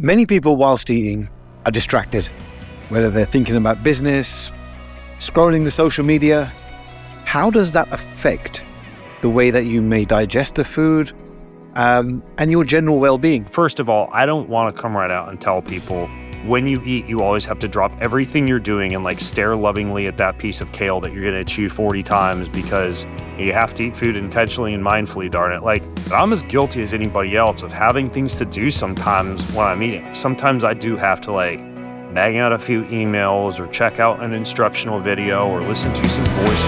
Many people whilst eating are distracted, whether they're thinking about business, scrolling the social media. How does that affect the way that you may digest the food and your general well-being? First of all, I don't want to come right out and tell people when you eat, you always have to drop everything you're doing and stare lovingly at that piece of kale that you're going to chew 40 times because you have to eat food intentionally and mindfully, darn it. I'm as guilty as anybody else of having things to do sometimes when I'm eating. Sometimes I do have to bang out a few emails or check out an instructional video or listen to some voice.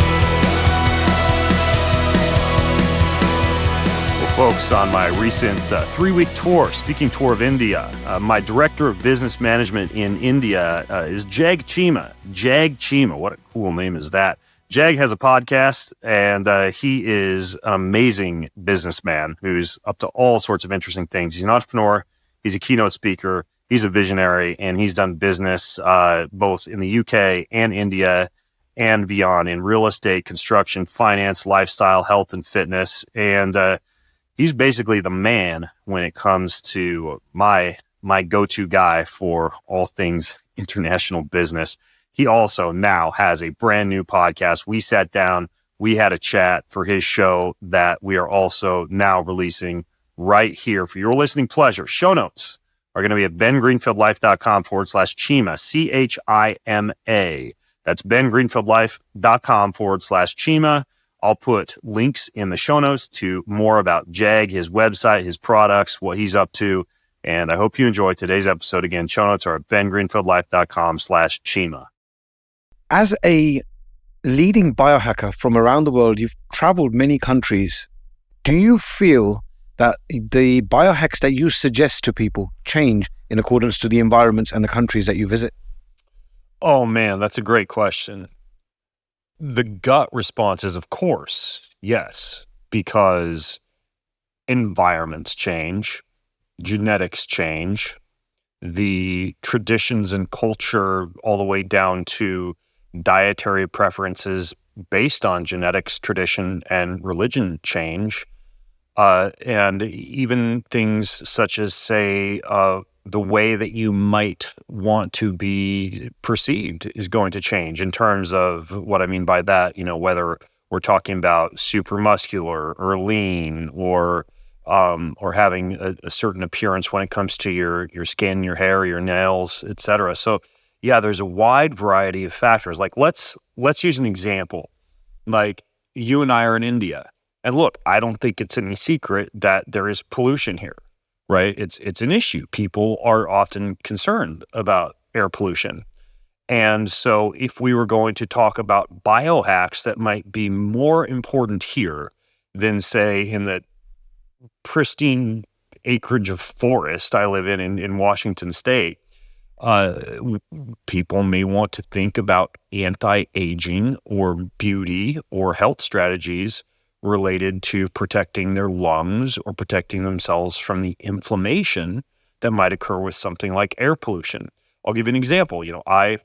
Folks, on my recent 3-week speaking tour of India, my director of business management in India is Jag Chima. Jag Chima, what a cool name is that? Jag has a podcast, and he is an amazing businessman who's up to all sorts of interesting things. He's an entrepreneur, he's a keynote speaker, he's a visionary, and he's done business both in the UK and India and beyond in real estate, construction, finance, lifestyle, health, and fitness. And he's basically the man when it comes to my go-to guy for all things international business. He also now has a brand new podcast. We sat down, we had a chat for his show that we are also now releasing right here for your listening pleasure. Show notes are going to be at bengreenfieldlife.com/Chima, Chima. That's bengreenfieldlife.com/Chima. I'll put links in the show notes to more about Jag, his website, his products, what he's up to. And I hope you enjoyed today's episode. Again, show notes are at bengreenfieldlife.com/Chima. As a leading biohacker from around the world, you've traveled many countries. Do you feel that the biohacks that you suggest to people change in accordance to the environments and the countries that you visit? Oh man, that's a great question. The gut response is, of course, yes, because environments change, genetics change, the traditions and culture all the way down to dietary preferences based on genetics, tradition, and religion change. And even things such as, say, the way that you might want to be perceived is going to change in terms of what I mean by that, whether we're talking about super muscular or lean or having a certain appearance when it comes to your skin, your hair, your nails, etc. So yeah, there's a wide variety of factors. Let's use an example. You and I are in India. And look, I don't think it's any secret that there is pollution here. Right? It's an issue. People are often concerned about air pollution. And so if we were going to talk about biohacks that might be more important here than, say, in the pristine acreage of forest I live in Washington State, people may want to think about anti-aging or beauty or health strategies related to protecting their lungs or protecting themselves from the inflammation that might occur with something like air pollution. I'll give you an example. I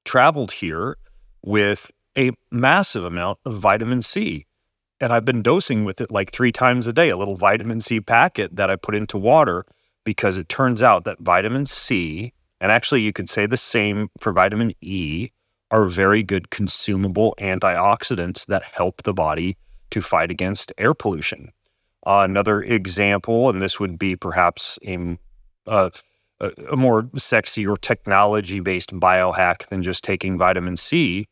traveled here with a massive amount of vitamin C, and I've been dosing with it 3 times a day, a little vitamin C packet that I put into water, because it turns out that vitamin C, and actually you could say the same for vitamin E, are very good consumable antioxidants that help the body to fight against air pollution. Another example, and this would be perhaps a more sexy or technology-based biohack than just taking vitamin C,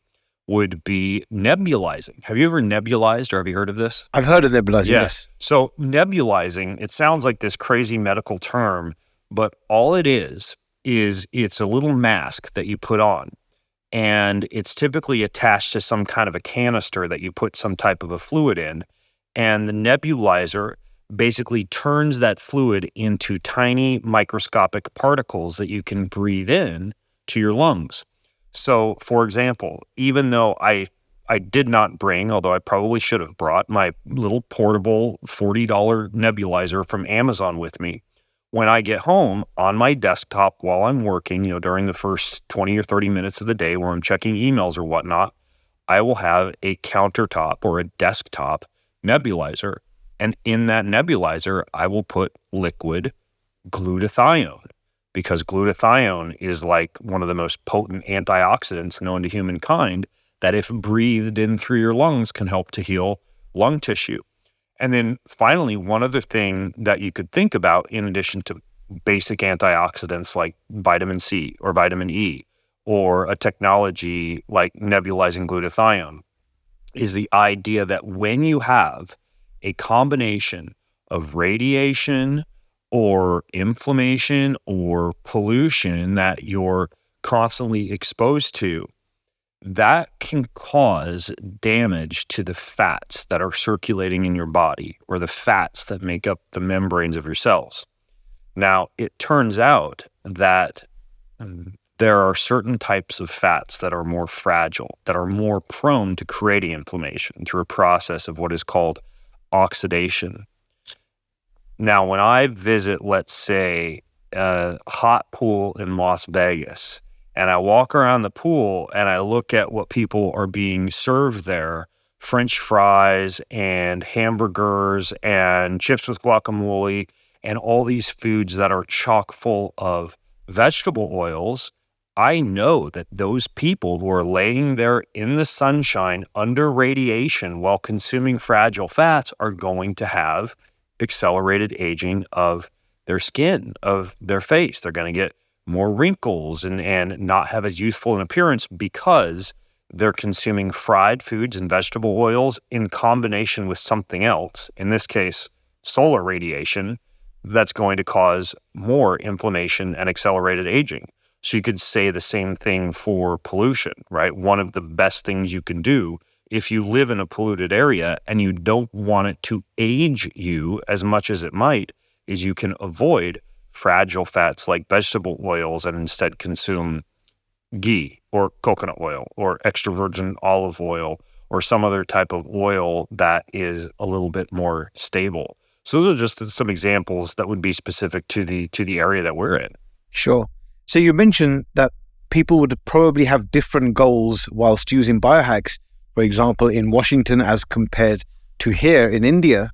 would be nebulizing. Have you ever nebulized, or have you heard of this? I've heard of nebulizing, yes. So nebulizing, it sounds like this crazy medical term, but all it is it's a little mask that you put on. And it's typically attached to some kind of a canister that you put some type of a fluid in. And the nebulizer basically turns that fluid into tiny microscopic particles that you can breathe in to your lungs. So, for example, even though I did not bring, although I probably should have brought, my little portable $40 nebulizer from Amazon with me, when I get home on my desktop while I'm working, during the first 20 or 30 minutes of the day where I'm checking emails or whatnot, I will have a countertop or a desktop nebulizer. And in that nebulizer, I will put liquid glutathione. because glutathione is like one of the most potent antioxidants known to humankind that, if breathed in through your lungs, can help to heal lung tissue. And then finally, one other thing that you could think about, in addition to basic antioxidants like vitamin C or vitamin E, or a technology like nebulizing glutathione, is the idea that when you have a combination of radiation or inflammation or pollution that you're constantly exposed to, that can cause damage to the fats that are circulating in your body, or the fats that make up the membranes of your cells. Now, it turns out that there are certain types of fats that are more fragile, that are more prone to creating inflammation through a process of what is called oxidation. Now, when I visit, let's say, a hot pool in Las Vegas, and I walk around the pool and I look at what people are being served there, French fries and hamburgers and chips with guacamole and all these foods that are chock full of vegetable oils, I know that those people who are laying there in the sunshine under radiation while consuming fragile fats are going to have accelerated aging of their skin, of their face. They're going to get more wrinkles and not have as youthful an appearance because they're consuming fried foods and vegetable oils in combination with something else, in this case, solar radiation, that's going to cause more inflammation and accelerated aging. So you could say the same thing for pollution, right? One of the best things you can do if you live in a polluted area and you don't want it to age you as much as it might, is you can avoid fragile fats like vegetable oils and instead consume ghee or coconut oil or extra virgin olive oil or some other type of oil that is a little bit more stable. So those are just some examples that would be specific to the area that we're in. Sure. So you mentioned that people would probably have different goals whilst using biohacks, for example, in Washington as compared to here in India.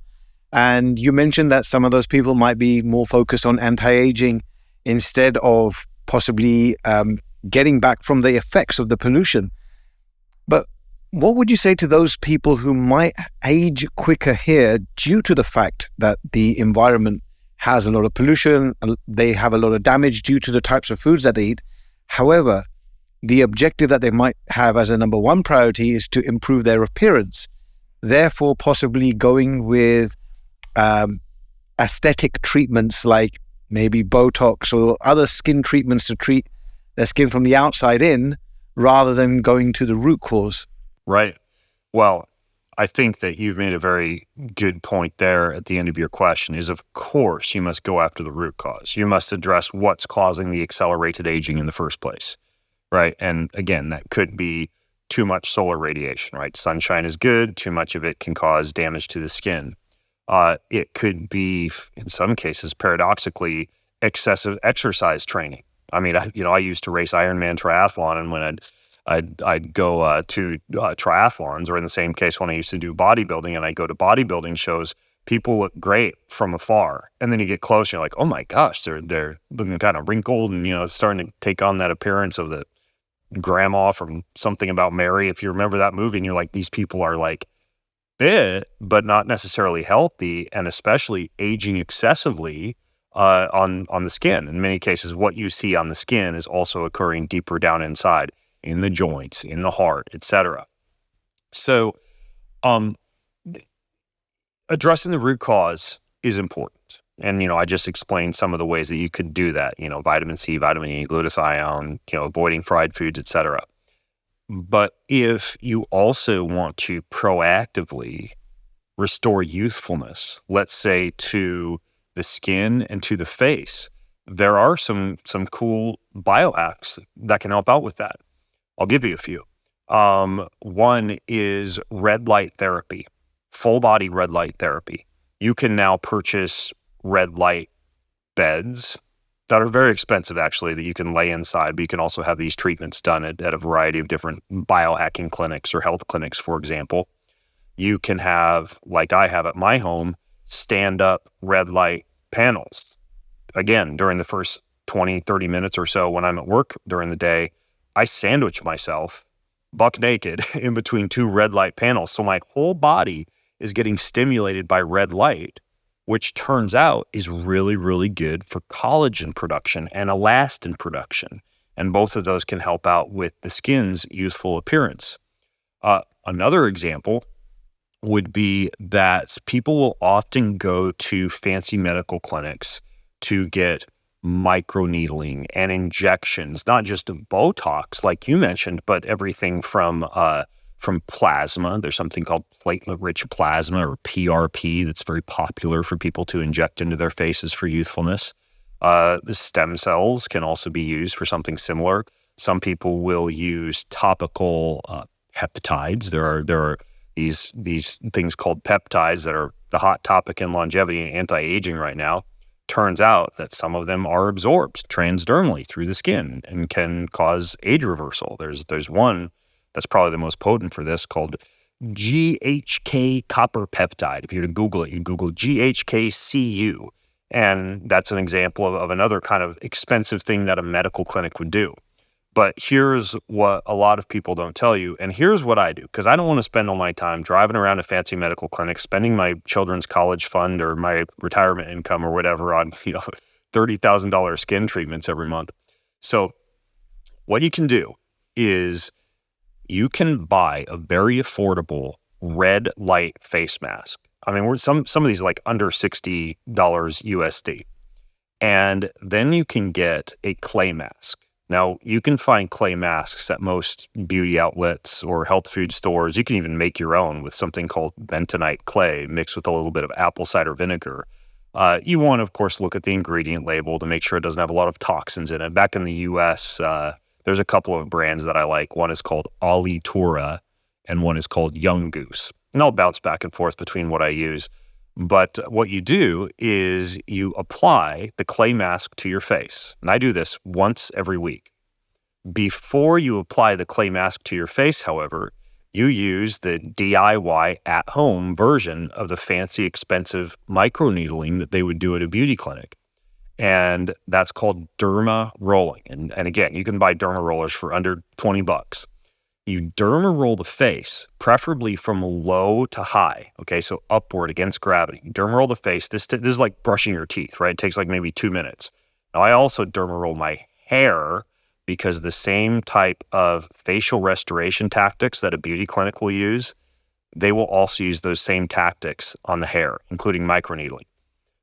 And you mentioned that some of those people might be more focused on anti-aging instead of possibly getting back from the effects of the pollution. But what would you say to those people who might age quicker here due to the fact that the environment has a lot of pollution, they have a lot of damage due to the types of foods that they eat? However, the objective that they might have as a number one priority is to improve their appearance, therefore possibly going with aesthetic treatments like maybe Botox or other skin treatments to treat their skin from the outside in rather than going to the root cause. Right. Well, I think that you've made a very good point there at the end of your question is, of course, you must go after the root cause. You must address what's causing the accelerated aging in the first place, right? And again, that could be too much solar radiation, right? Sunshine is good. Too much of it can cause damage to the skin. It could be, in some cases, paradoxically, excessive exercise training. I mean, I used to race Ironman triathlon, and when I'd go to triathlons, or in the same case when I used to do bodybuilding, and I go to bodybuilding shows, people look great from afar, and then you get close, and you're like, oh my gosh, they're looking kind of wrinkled, and starting to take on that appearance of the grandma from Something About Mary, if you remember that movie, and you're like, these people are like fit, but not necessarily healthy, and especially aging excessively on the skin. In many cases, what you see on the skin is also occurring deeper down inside, in the joints, in the heart, etc. So, addressing the root cause is important. And, I just explained some of the ways that you could do that, vitamin C, vitamin E, glutathione, avoiding fried foods, etc. But if you also want to proactively restore youthfulness, let's say to the skin and to the face, there are some cool biohacks that can help out with that. I'll give you a few. One is red light therapy, full body red light therapy. You can now purchase red light beds that are very expensive, actually, that you can lay inside, but you can also have these treatments done at a variety of different biohacking clinics or health clinics, for example. You can have, like I have at my home, stand-up red light panels. Again, during the first 20, 30 minutes or so when I'm at work during the day, I sandwich myself buck naked in between two red light panels. So my whole body is getting stimulated by red light, which turns out is really, really good for collagen production and elastin production. And both of those can help out with the skin's youthful appearance. Another example would be that people will often go to fancy medical clinics to get microneedling and injections, not just of Botox, like you mentioned, but everything from plasma. There's something called platelet-rich plasma, or PRP, that's very popular for people to inject into their faces for youthfulness. The stem cells can also be used for something similar. Some people will use topical peptides. There are these things called peptides that are the hot topic in longevity and anti-aging right now. Turns out that some of them are absorbed transdermally through the skin and can cause age reversal. There's one that's probably the most potent for this, called GHK copper peptide. If you were to Google it, you Google GHKCU, and that's an example of another kind of expensive thing that a medical clinic would do. But here's what a lot of people don't tell you, and here's what I do, because I don't want to spend all my time driving around to fancy medical clinics, spending my children's college fund or my retirement income or whatever on $30,000 skin treatments every month. So what you can do is you can buy a very affordable red light face mask. I mean, some of these are like under $60 USD. And then you can get a clay mask. Now, you can find clay masks at most beauty outlets or health food stores. You can even make your own with something called bentonite clay mixed with a little bit of apple cider vinegar. You want to, of course, look at the ingredient label to make sure it doesn't have a lot of toxins in it. Back in the U.S., there's a couple of brands that I like. One is called Alitura, and one is called Young Goose. And I'll bounce back and forth between what I use. But what you do is you apply the clay mask to your face. And I do this once every week. Before you apply the clay mask to your face, however, you use the DIY at-home version of the fancy, expensive microneedling that they would do at a beauty clinic. And that's called derma rolling. And again, you can buy derma rollers for under $20. You derma roll the face, preferably from low to high, okay, so upward against gravity. You derma roll the face. This is like brushing your teeth, right? It takes like maybe 2 minutes. Now, I also derma roll my hair because the same type of facial restoration tactics that a beauty clinic will use, they will also use those same tactics on the hair, including microneedling.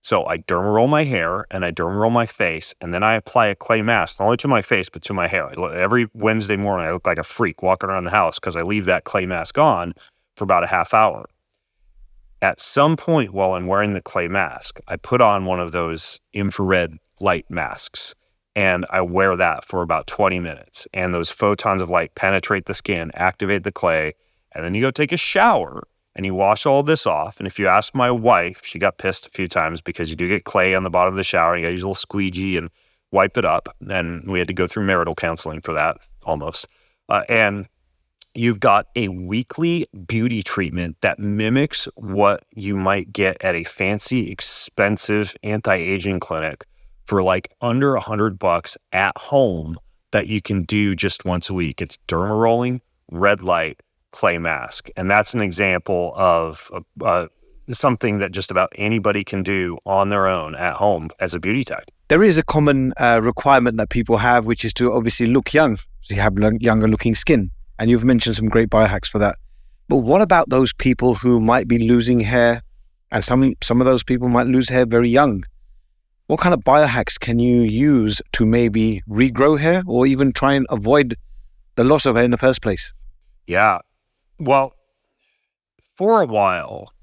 So I derma roll my hair and I derma roll my face, and then I apply a clay mask, not only to my face, but to my hair. Every Wednesday morning, I look like a freak walking around the house because I leave that clay mask on for about a half hour. At some point while I'm wearing the clay mask, I put on one of those infrared light masks, and I wear that for about 20 minutes. And those photons of light penetrate the skin, activate the clay, and then you go take a shower. And you wash all this off. And if you ask my wife, she got pissed a few times because you do get clay on the bottom of the shower. You got to use a little squeegee and wipe it up. And we had to go through marital counseling for that, almost. And you've got a weekly beauty treatment that mimics what you might get at a fancy, expensive anti-aging clinic for like under $100 at home that you can do just once a week. It's derma rolling, red light, clay mask. And that's an example of something that just about anybody can do on their own at home as a beauty tech. There is a common requirement that people have, which is to obviously look young. So you have younger looking skin. And you've mentioned some great biohacks for that. But what about those people who might be losing hair? And some of those people might lose hair very young. What kind of biohacks can you use to maybe regrow hair or even try and avoid the loss of hair in the first place? Yeah. Well, for a while,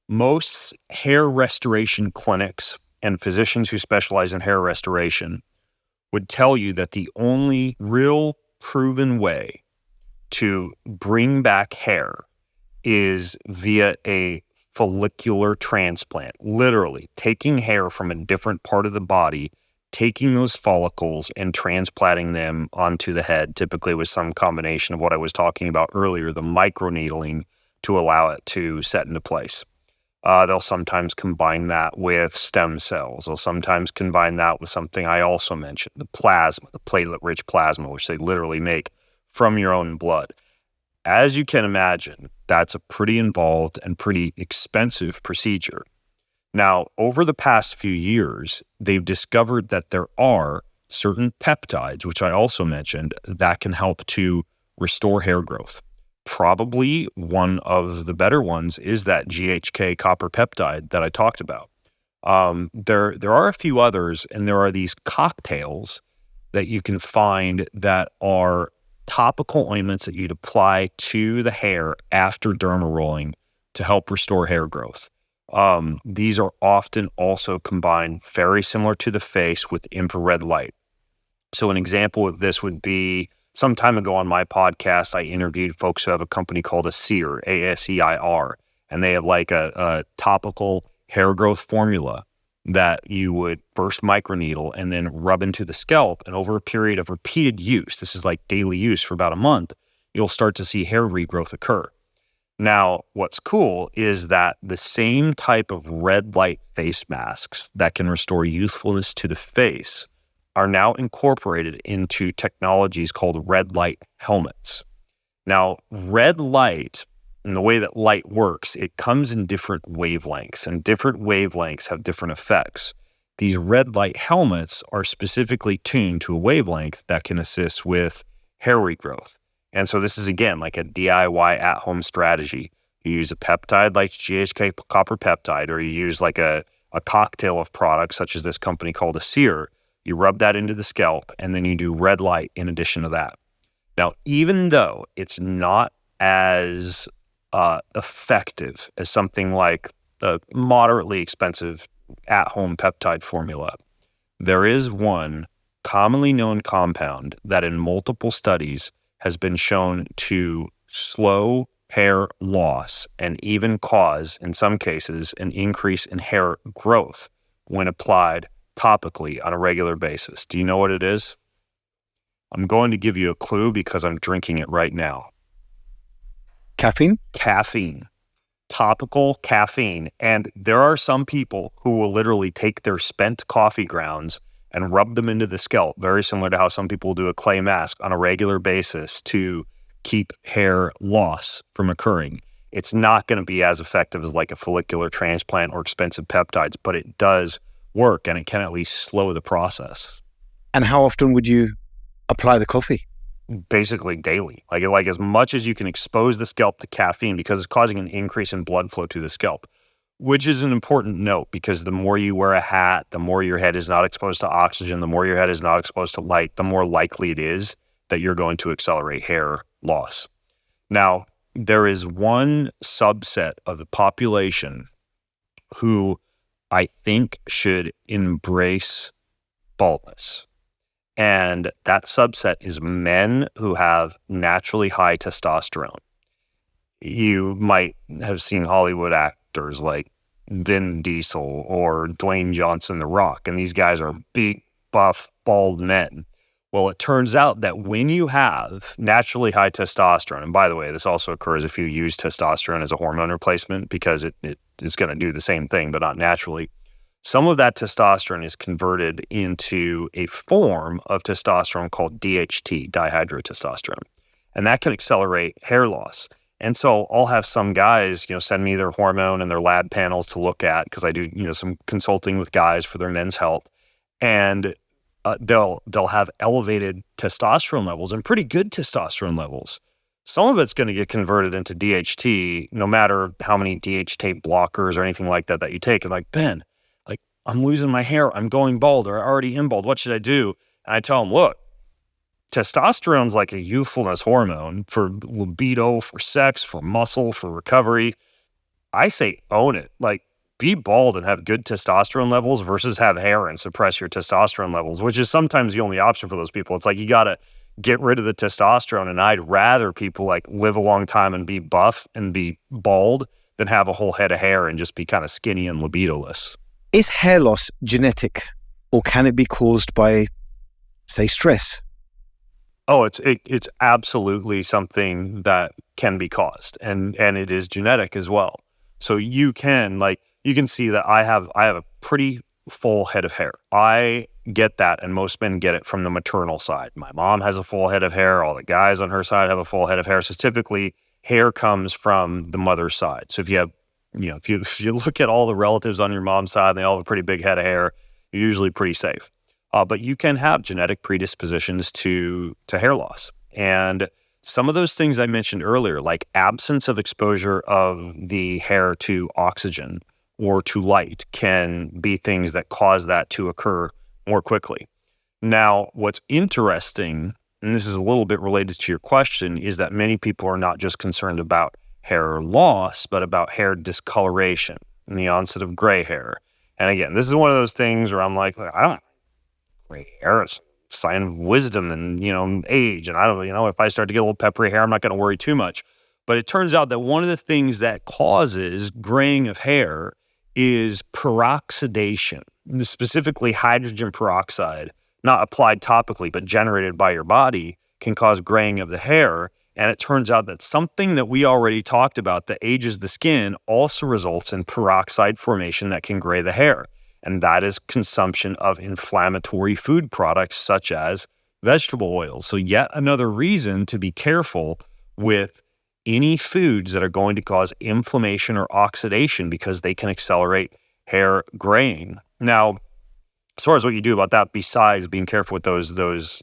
most hair restoration clinics and physicians who specialize in hair restoration would tell you that the only real proven way to bring back hair is via a follicular transplant, literally taking hair from a different part of the body, taking those follicles and transplanting them onto the head, typically with some combination of what I was talking about earlier, the microneedling, to allow it to set into place. They'll sometimes combine that with stem cells. They'll sometimes combine that with something I also mentioned, the plasma, the platelet-rich plasma, which they literally make from your own blood. As you can imagine, that's a pretty involved and pretty expensive procedure. Now, over the past few years, they've discovered that there are certain peptides, which I also mentioned, that can help to restore hair growth. Probably one of the better ones is that GHK copper peptide that I talked about. There are a few others, and there are these cocktails that you can find that are topical ointments that you'd apply to the hair after derma rolling to help restore hair growth. These are often also combined very similar to the face with infrared light. So an example of this would be some time ago on my podcast, I interviewed folks who have a company called Aseir, A-S-E-I-R, and they have like a topical hair growth formula that you would first microneedle and then rub into the scalp. And over a period of repeated use, this is like daily use for about a month, you'll start to see hair regrowth occur. Now, what's cool is that the same type of red light face masks that can restore youthfulness to the face are now incorporated into technologies called red light helmets. Now, red light, and the way that light works, it comes in different wavelengths, and different wavelengths have different effects. These red light helmets are specifically tuned to a wavelength that can assist with hair regrowth. And so this is, again, like a DIY at-home strategy. You use a peptide like GHK copper peptide, or you use like a cocktail of products such as this company called Aseir. You rub that into the scalp, and then you do red light in addition to that. Now, even though it's not as effective as something like a moderately expensive at-home peptide formula, there is one commonly known compound that in multiple studies has been shown to slow hair loss and even cause, in some cases, an increase in hair growth when applied topically on a regular basis. Do you know what it is? I'm going to give you a clue because I'm drinking it right now. Caffeine? Caffeine. Topical caffeine. And there are some people who will literally take their spent coffee grounds and rub them into the scalp, very similar to how some people will do a clay mask on a regular basis to keep hair loss from occurring. It's not going to be as effective as like a follicular transplant or expensive peptides, but it does work, and it can at least slow the process. And how often would you apply the coffee? Basically daily. Like as much as you can expose the scalp to caffeine, because it's causing an increase in blood flow to the scalp, which is an important note, because the more you wear a hat, the more your head is not exposed to oxygen, the more your head is not exposed to light, the more likely it is that you're going to accelerate hair loss. Now, there is one subset of the population who I think should embrace baldness. And that subset is men who have naturally high testosterone. You might have seen Hollywood actors like Vin Diesel or Dwayne Johnson, The Rock, and these guys are big, buff, bald men. Well, it turns out that when you have naturally high testosterone, and by the way, this also occurs if you use testosterone as a hormone replacement, because it is going to do the same thing, but not naturally. Some of that testosterone is converted into a form of testosterone called DHT, dihydrotestosterone, and that can accelerate hair loss. And so I'll have some guys, send me their hormone and their lab panels to look at, because I do, some consulting with guys for their men's health, and they'll have elevated testosterone levels and pretty good testosterone levels. Some of it's going to get converted into DHT, no matter how many DHT blockers or anything like that you take. And like, Ben, I'm losing my hair, I'm going bald, or I already am bald, what should I do? And I tell them, look, testosterone's like a youthfulness hormone for libido, for sex, for muscle, for recovery. I say own it. Like, be bald and have good testosterone levels versus have hair and suppress your testosterone levels, which is sometimes the only option for those people. It's like you got to get rid of the testosterone, and I'd rather people like live a long time and be buff and be bald than have a whole head of hair and just be kind of skinny and libidoless. Is hair loss genetic, or can it be caused by, say, stress? Oh, it's absolutely something that can be caused, and it is genetic as well. So you can see that I have a pretty full head of hair. I get that, and most men get it from the maternal side. My mom has a full head of hair. All the guys on her side have a full head of hair. So typically, hair comes from the mother's side. So if you have, if you look at all the relatives on your mom's side, and they all have a pretty big head of hair, you're usually pretty safe. But you can have genetic predispositions to hair loss. And some of those things I mentioned earlier, like absence of exposure of the hair to oxygen or to light, can be things that cause that to occur more quickly. Now, what's interesting, and this is a little bit related to your question, is that many people are not just concerned about hair loss, but about hair discoloration and the onset of gray hair. And again, this is one of those things where I'm like, I don't gray hair. It's a sign of wisdom and, age. And I don't, if I start to get a little peppery hair, I'm not going to worry too much. But it turns out that one of the things that causes graying of hair is peroxidation, specifically hydrogen peroxide, not applied topically, but generated by your body, can cause graying of the hair. And it turns out that something that we already talked about that ages the skin also results in peroxide formation that can gray the hair. And that is consumption of inflammatory food products such as vegetable oils. So yet another reason to be careful with any foods that are going to cause inflammation or oxidation, because they can accelerate hair graying. Now, as far as what you do about that, besides being careful with those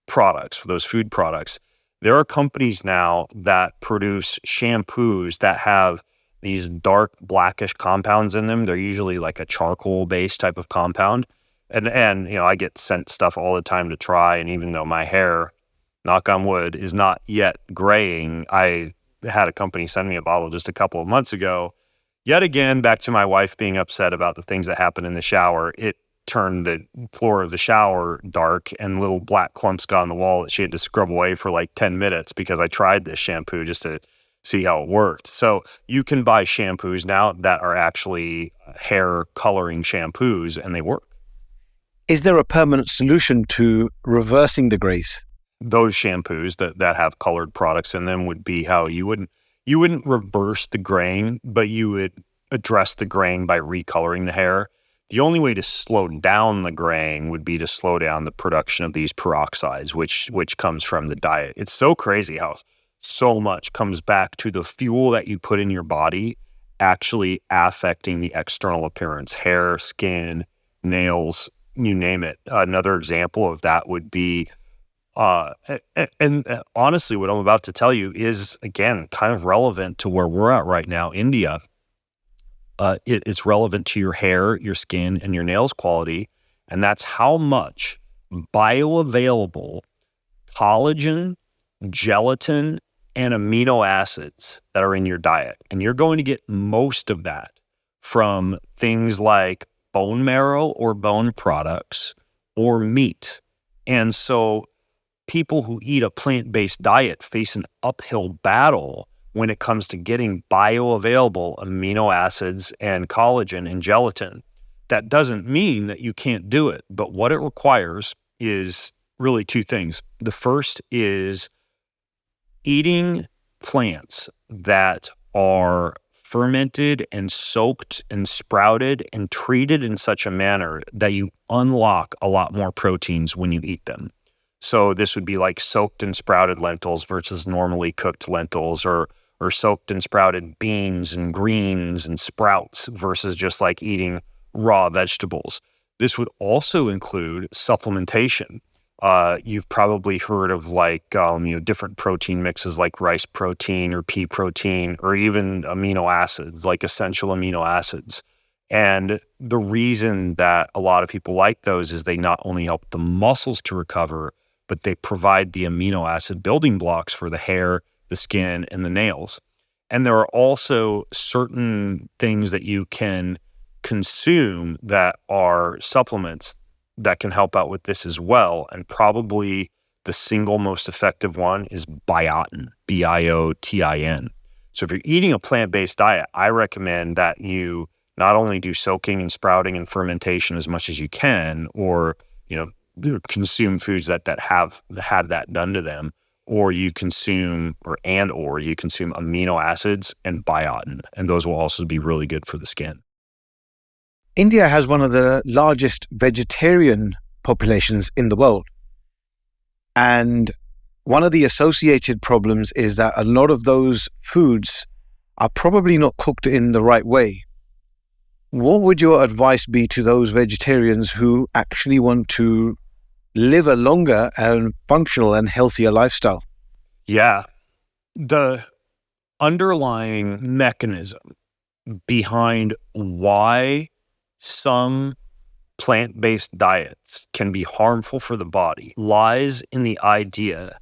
products, those food products, there are companies now that produce shampoos that have these dark blackish compounds in them. They're usually like a charcoal-based type of compound. And I get sent stuff all the time to try. And even though my hair, knock on wood, is not yet graying, I had a company send me a bottle just a couple of months ago. Yet again, back to my wife being upset about the things that happen in the shower, it turned the floor of the shower dark, and little black clumps got on the wall that she had to scrub away for like 10 minutes because I tried this shampoo just to see how it worked. So you can buy shampoos now that are actually hair coloring shampoos, and they work. Is there a permanent solution to reversing the grays? Those shampoos that have colored products in them would be how you wouldn't reverse the graying, but you would address the graying by recoloring the hair. The only way to slow down the graying would be to slow down the production of these peroxides, which comes from the diet. It's so crazy how so much comes back to the fuel that you put in your body actually affecting the external appearance, hair, skin, nails, you name it. Another example of that would be, and honestly, what I'm about to tell you is, again, kind of relevant to where we're at right now, India. It's relevant to your hair, your skin, and your nails quality, and that's how much bioavailable collagen, gelatin, and amino acids that are in your diet. And you're going to get most of that from things like bone marrow or bone products or meat. And so people who eat a plant-based diet face an uphill battle when it comes to getting bioavailable amino acids and collagen and gelatin. That doesn't mean that you can't do it, but what it requires is really two things. The first is eating plants that are fermented and soaked and sprouted and treated in such a manner that you unlock a lot more proteins when you eat them. So this would be like soaked and sprouted lentils versus normally cooked lentils, or soaked and sprouted beans and greens and sprouts versus just like eating raw vegetables. This would also include supplementation. You've probably heard of different protein mixes like rice protein or pea protein, or even amino acids like essential amino acids. And the reason that a lot of people like those is they not only help the muscles to recover, but they provide the amino acid building blocks for the hair, the skin, and the nails. And there are also certain things that you can consume that are supplements that can help out with this as well. And probably the single most effective one is biotin, biotin. So if you're eating a plant-based diet, I recommend that you not only do soaking and sprouting and fermentation as much as you can, or consume foods that have had that done to them, or you consume amino acids and biotin, and those will also be really good for the skin. India has one of the largest vegetarian populations in the world. And one of the associated problems is that a lot of those foods are probably not cooked in the right way. What would your advice be to those vegetarians who actually want to live a longer and functional and healthier lifestyle? Yeah. The underlying mechanism behind why some plant-based diets can be harmful for the body lies in the idea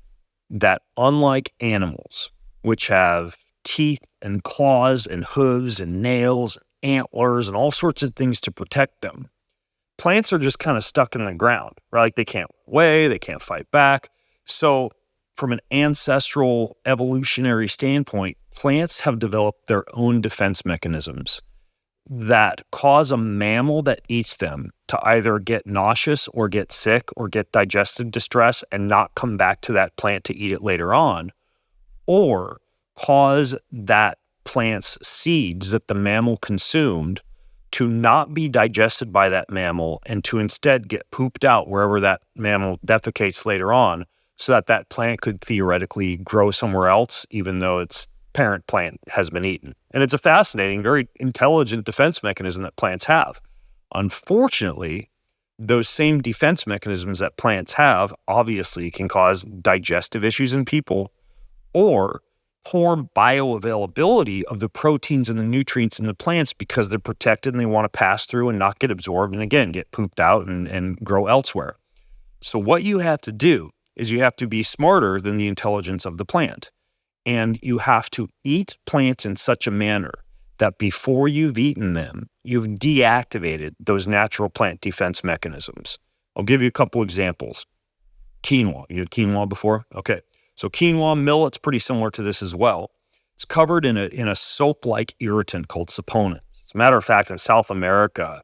that unlike animals, which have teeth and claws and hooves and nails and antlers and all sorts of things to protect them, plants are just kind of stuck in the ground, right? Like they can't run away, they can't fight back. So from an ancestral evolutionary standpoint, plants have developed their own defense mechanisms that cause a mammal that eats them to either get nauseous or get sick or get digestive distress and not come back to that plant to eat it later on, or cause that plant's seeds that the mammal consumed to not be digested by that mammal and to instead get pooped out wherever that mammal defecates later on, so that that plant could theoretically grow somewhere else, even though its parent plant has been eaten. And it's a fascinating, very intelligent defense mechanism that plants have. Unfortunately, those same defense mechanisms that plants have obviously can cause digestive issues in people or poor bioavailability of the proteins and the nutrients in the plants because they're protected and they want to pass through and not get absorbed and again, get pooped out and grow elsewhere. So what you have to do is you have to be smarter than the intelligence of the plant. And you have to eat plants in such a manner that before you've eaten them, you've deactivated those natural plant defense mechanisms. I'll give you a couple examples. Quinoa. You had quinoa before? Okay. So quinoa, millet's pretty similar to this as well. It's covered in a soap-like irritant called saponin. As a matter of fact, in South America,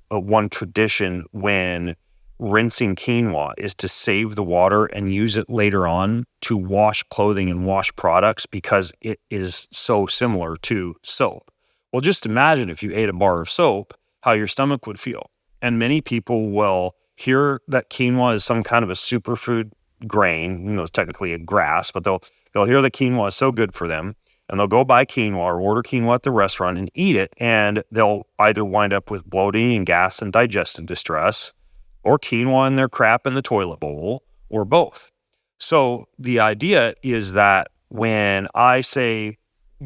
one tradition when rinsing quinoa is to save the water and use it later on to wash clothing and wash products because it is so similar to soap. Well, just imagine if you ate a bar of soap, how your stomach would feel. And many people will hear that quinoa is some kind of a superfood grain. It's technically a grass, but they'll hear that quinoa is so good for them, and they'll go buy quinoa or order quinoa at the restaurant and eat it, and they'll either wind up with bloating and gas and digestive distress, or quinoa in their crap in the toilet bowl, or both. So the idea is that when I say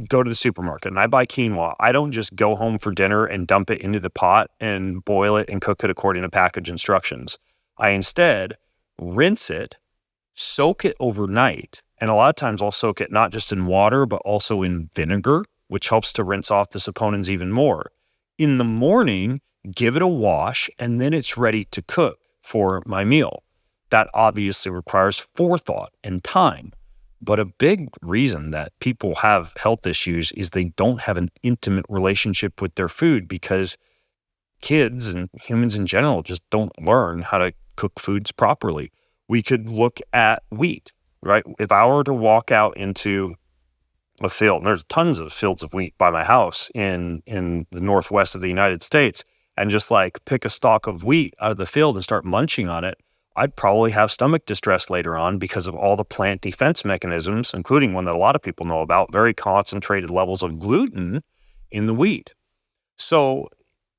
go to the supermarket and I buy quinoa, I don't just go home for dinner and dump it into the pot and boil it and cook it according to package instructions. I instead rinse it, soak it overnight, and a lot of times I'll soak it not just in water, but also in vinegar, which helps to rinse off the saponins even more. In the morning, give it a wash, and then it's ready to cook for my meal. That obviously requires forethought and time. But a big reason that people have health issues is they don't have an intimate relationship with their food because kids and humans in general just don't learn how to cook foods properly. We could look at wheat, right? If I were to walk out into a field, and there's tons of fields of wheat by my house in the northwest of the United States, and just like pick a stalk of wheat out of the field and start munching on it, I'd probably have stomach distress later on because of all the plant defense mechanisms, including one that a lot of people know about, very concentrated levels of gluten in the wheat. So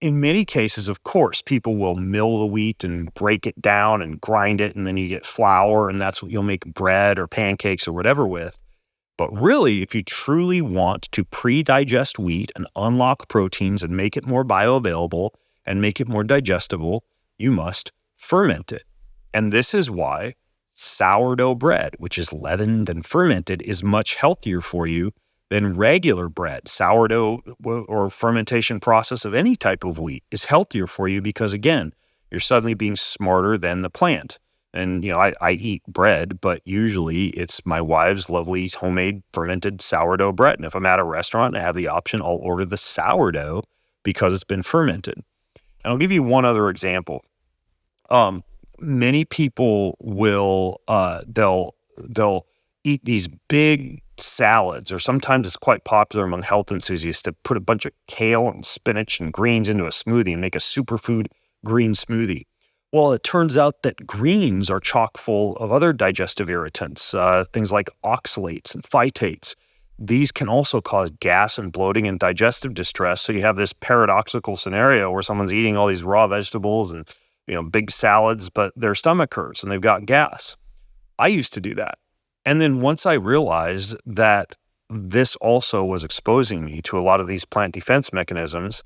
in many cases, of course, people will mill the wheat and break it down and grind it, and then you get flour, and that's what you'll make bread or pancakes or whatever with. But really, if you truly want to pre-digest wheat and unlock proteins and make it more bioavailable and make it more digestible, you must ferment it. And this is why sourdough bread, which is leavened and fermented, is much healthier for you than regular bread. Sourdough or fermentation process of any type of wheat is healthier for you because, again, you're suddenly being smarter than the plant. And, I eat bread, but usually it's my wife's lovely homemade fermented sourdough bread. And if I'm at a restaurant and I have the option, I'll order the sourdough because it's been fermented. And I'll give you one other example. Many people will, they'll they'll eat these big salads, or sometimes it's quite popular among health enthusiasts to put a bunch of kale and spinach and greens into a smoothie and make a superfood green smoothie. Well, it turns out that greens are chock full of other digestive irritants, things like oxalates and phytates. These can also cause gas and bloating and digestive distress. So you have this paradoxical scenario where someone's eating all these raw vegetables and big salads, but their stomach hurts and they've got gas. I used to do that. And then once I realized that this also was exposing me to a lot of these plant defense mechanisms,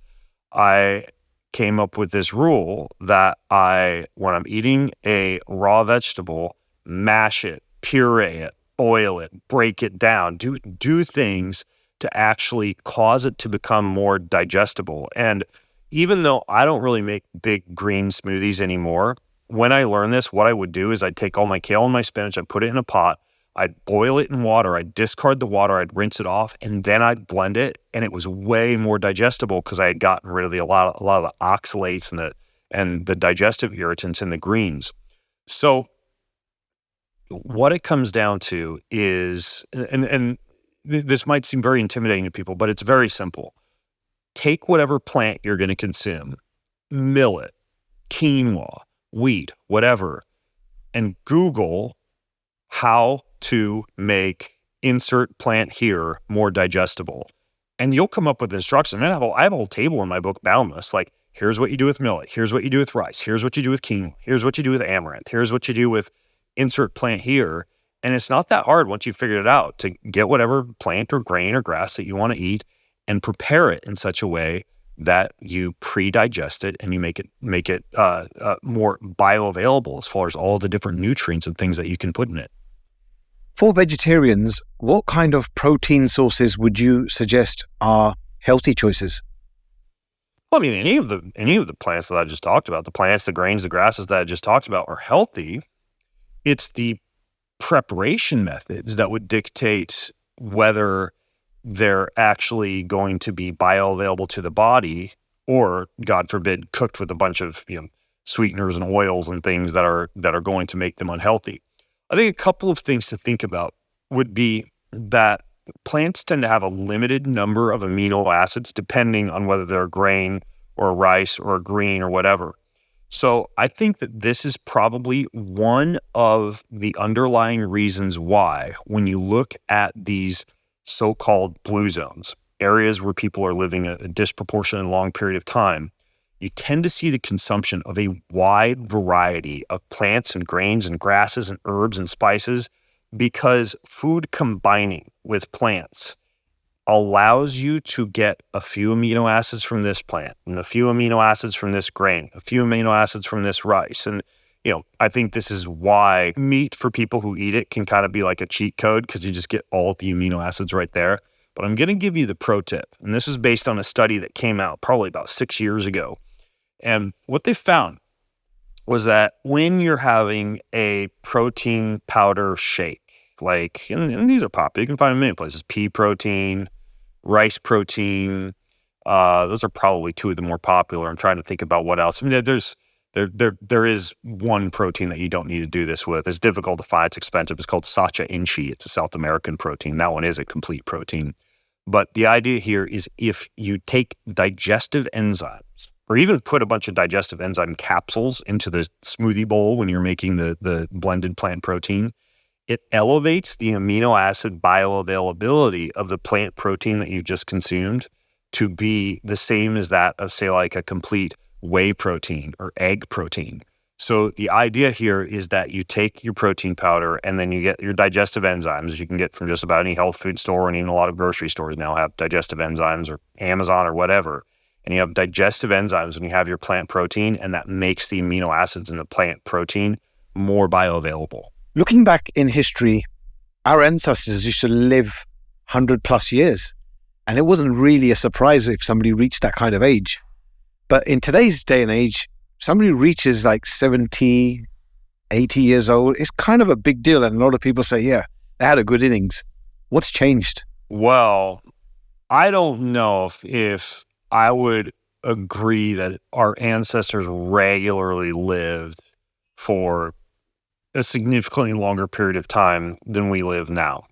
I came up with this rule that when I'm eating a raw vegetable, mash it, puree it, boil it, break it down, do things to actually cause it to become more digestible. And even though I don't really make big green smoothies anymore, when I learned this, what I would do is I'd take all my kale and my spinach, I'd put it in a pot, I'd boil it in water, I'd discard the water, I'd rinse it off, and then I'd blend it, and it was way more digestible because I had gotten rid of a lot of the oxalates and the digestive irritants in the greens. So what it comes down to is, and this might seem very intimidating to people, but it's very simple. Take whatever plant you're going to consume, millet, quinoa, wheat, whatever, and Google how to make insert plant here more digestible. And you'll come up with instructions. I have a whole table in my book, Boundless, like, here's what you do with millet, here's what you do with rice, here's what you do with quinoa, here's what you do with amaranth, here's what you do with insert plant here. And it's not that hard once you figured it out to get whatever plant or grain or grass that you want to eat and prepare it in such a way that you pre-digest it and you make it more bioavailable as far as all the different nutrients and things that you can put in it. For vegetarians, what kind of protein sources would you suggest are healthy choices? Well, I mean, any of the plants that I just talked about, the plants, the grains, the grasses that I just talked about are healthy. It's the preparation methods that would dictate whether they're actually going to be bioavailable to the body, or, God forbid, cooked with a bunch of sweeteners and oils and things that are going to make them unhealthy. I think a couple of things to think about would be that plants tend to have a limited number of amino acids depending on whether they're a grain or a rice or a green or whatever. So I think that this is probably one of the underlying reasons why, when you look at these so-called blue zones, areas where people are living a disproportionately long period of time, you tend to see the consumption of a wide variety of plants and grains and grasses and herbs and spices, because food combining with plants allows you to get a few amino acids from this plant and a few amino acids from this grain, a few amino acids from this rice. And, I think this is why meat, for people who eat it, can kind of be like a cheat code, because you just get all of the amino acids right there. But I'm going to give you the pro tip. And this is based on a study that came out probably about 6 years ago. And what they found was that when you're having a protein powder shake, like, and these are popular, you can find them in many places, pea protein, rice protein, those are probably two of the more popular. I'm trying to think about what else. I mean, there is one protein that you don't need to do this with. It's difficult to find, it's expensive. It's called Sacha Inchi. It's a South American protein. That one is a complete protein. But the idea here is, if you take digestive enzymes, or even put a bunch of digestive enzyme capsules into the smoothie bowl when you're making the blended plant protein, it elevates the amino acid bioavailability of the plant protein that you've just consumed to be the same as that of, say, like a complete whey protein or egg protein. So the idea here is that you take your protein powder and then you get your digestive enzymes you can get from just about any health food store, and even a lot of grocery stores now have digestive enzymes, or Amazon or whatever. And you have digestive enzymes when you have your plant protein, and that makes the amino acids in the plant protein more bioavailable. Looking back in history, our ancestors used to live 100 plus years, and it wasn't really a surprise if somebody reached that kind of age. But in today's day and age, somebody who reaches like 70, 80 years old, it's kind of a big deal. And a lot of people say, yeah, they had a good innings. What's changed? Well, I don't know if I would agree that our ancestors regularly lived for a significantly longer period of time than we live now.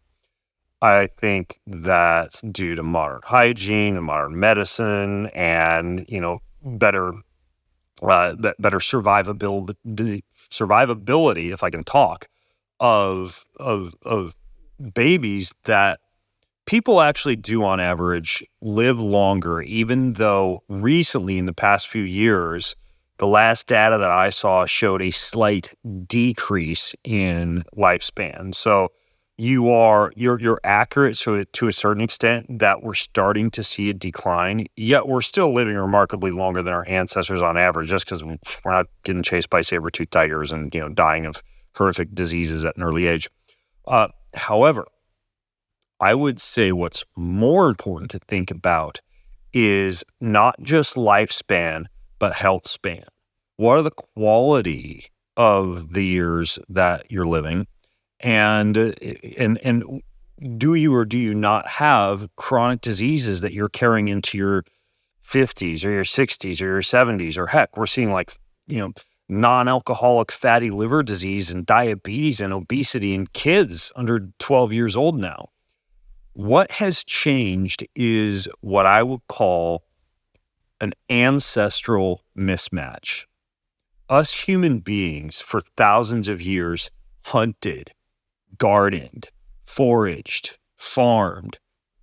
I think that due to modern hygiene and modern medicine and, better better survivability, if I can talk, of babies, that people actually do on average live longer, even though recently in the past few years, the last data that I saw showed a slight decrease in lifespan. So you're accurate to a certain extent that we're starting to see a decline, yet we're still living remarkably longer than our ancestors on average, just because we're not getting chased by saber-toothed tigers and dying of horrific diseases at an early age. However, I would say what's more important to think about is not just lifespan, but health span. What are the quality of the years that you're living? And do you or do you not have chronic diseases that you're carrying into your 50s or your 60s or your 70s? Or heck, we're seeing non-alcoholic fatty liver disease and diabetes and obesity in kids under 12 years old now. What has changed is what I would call an ancestral mismatch. Us human beings for thousands of years hunted, gardened, foraged, farmed,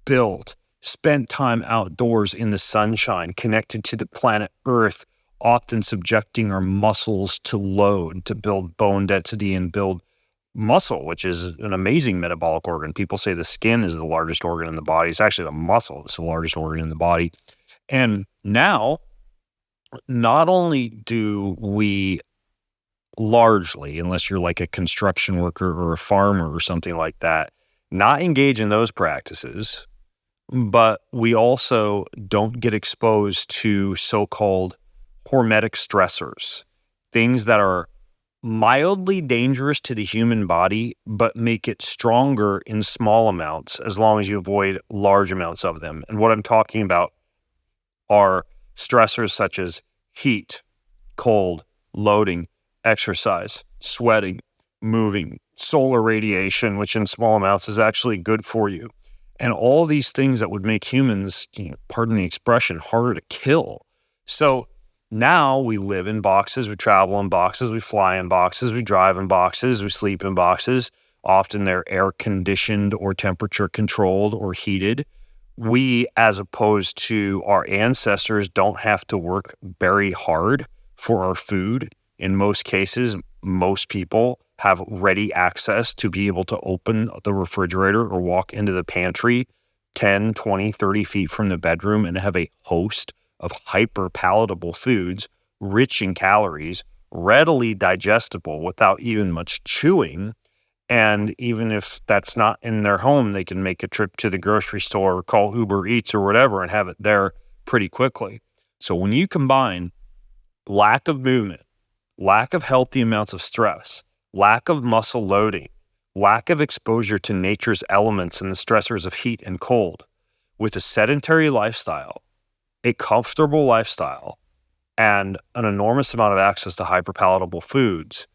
built, spent time outdoors in the sunshine, connected to the planet Earth, often subjecting our muscles to load to build bone density and build muscle, which is an amazing metabolic organ. People say the skin is the largest organ in the body. It's actually the muscle that's the largest organ in the body. And now, not only do we largely, unless you're like a construction worker or a farmer or something like that, not engage in those practices, but we also don't get exposed to so-called hormetic stressors, things that are mildly dangerous to the human body, but make it stronger in small amounts as long as you avoid large amounts of them. And what I'm talking about are stressors such as heat, cold, loading, exercise, sweating, moving, solar radiation, which in small amounts is actually good for you. And all these things that would make humans, pardon the expression, harder to kill. So now we live in boxes, we travel in boxes, we fly in boxes, we drive in boxes, we sleep in boxes. Often they're air conditioned or temperature controlled or heated. We, as opposed to our ancestors, don't have to work very hard for our food. In most cases, most people have ready access to be able to open the refrigerator or walk into the pantry 10, 20, 30 feet from the bedroom and have a host of hyper palatable foods, rich in calories, readily digestible without even much chewing. And even if that's not in their home, they can make a trip to the grocery store or call Uber Eats or whatever and have it there pretty quickly. So when you combine lack of movement, lack of healthy amounts of stress, lack of muscle loading, lack of exposure to nature's elements and the stressors of heat and cold, with a sedentary lifestyle, a comfortable lifestyle, and an enormous amount of access to hyperpalatable foods,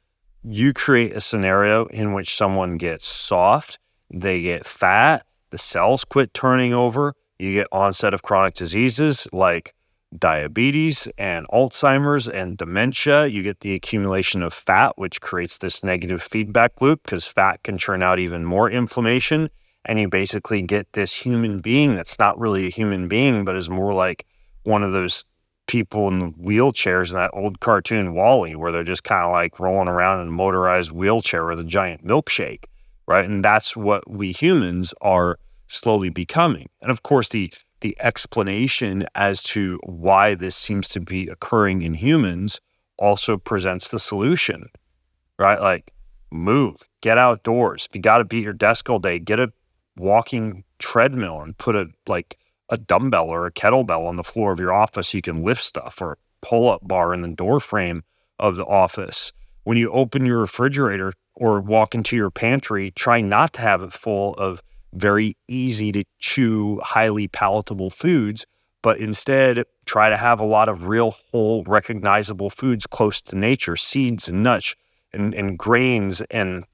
you create a scenario in which someone gets soft, they get fat, the cells quit turning over, you get onset of chronic diseases like diabetes and Alzheimer's and dementia. You get the accumulation of fat, which creates this negative feedback loop because fat can churn out even more inflammation. And you basically get this human being that's not really a human being, but is more like one of those people in wheelchairs in that old cartoon Wall-E, where they're just kind of like rolling around in a motorized wheelchair with a giant milkshake, right? And that's what we humans are slowly becoming. And of course, the explanation as to why this seems to be occurring in humans also presents the solution, right? Like, move, get outdoors. If you got to be at your desk all day, get a walking treadmill and put a dumbbell or a kettlebell on the floor of your office so you can lift stuff, or a pull-up bar in the door frame of the office. When you open your refrigerator or walk into your pantry, try not to have it full of very easy to chew, highly palatable foods, but instead try to have a lot of real whole recognizable foods close to nature, seeds and nuts and grains and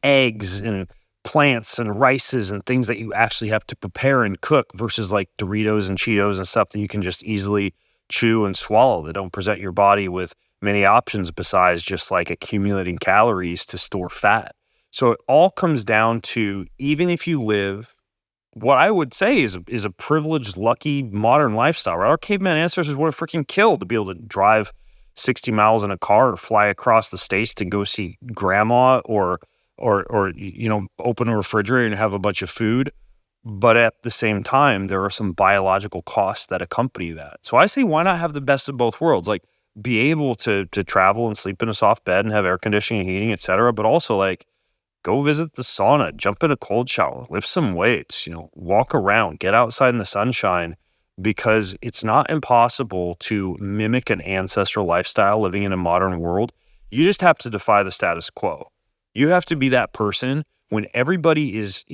eggs and plants and rices and things that you actually have to prepare and cook versus like Doritos and Cheetos and stuff that you can just easily chew and swallow that don't present your body with many options besides just like accumulating calories to store fat. So it all comes down to, even if you live what I would say is a privileged, lucky modern lifestyle, right? Our caveman ancestors would have freaking killed to be able to drive 60 miles in a car or fly across the states to go see grandma or open a refrigerator and have a bunch of food. But at the same time, there are some biological costs that accompany that. So I say, why not have the best of both worlds? Like, be able to travel and sleep in a soft bed and have air conditioning and heating, et cetera, but also like go visit the sauna, jump in a cold shower, lift some weights, walk around, get outside in the sunshine, because it's not impossible to mimic an ancestral lifestyle living in a modern world. You just have to defy the status quo. You have to be that person when everybody is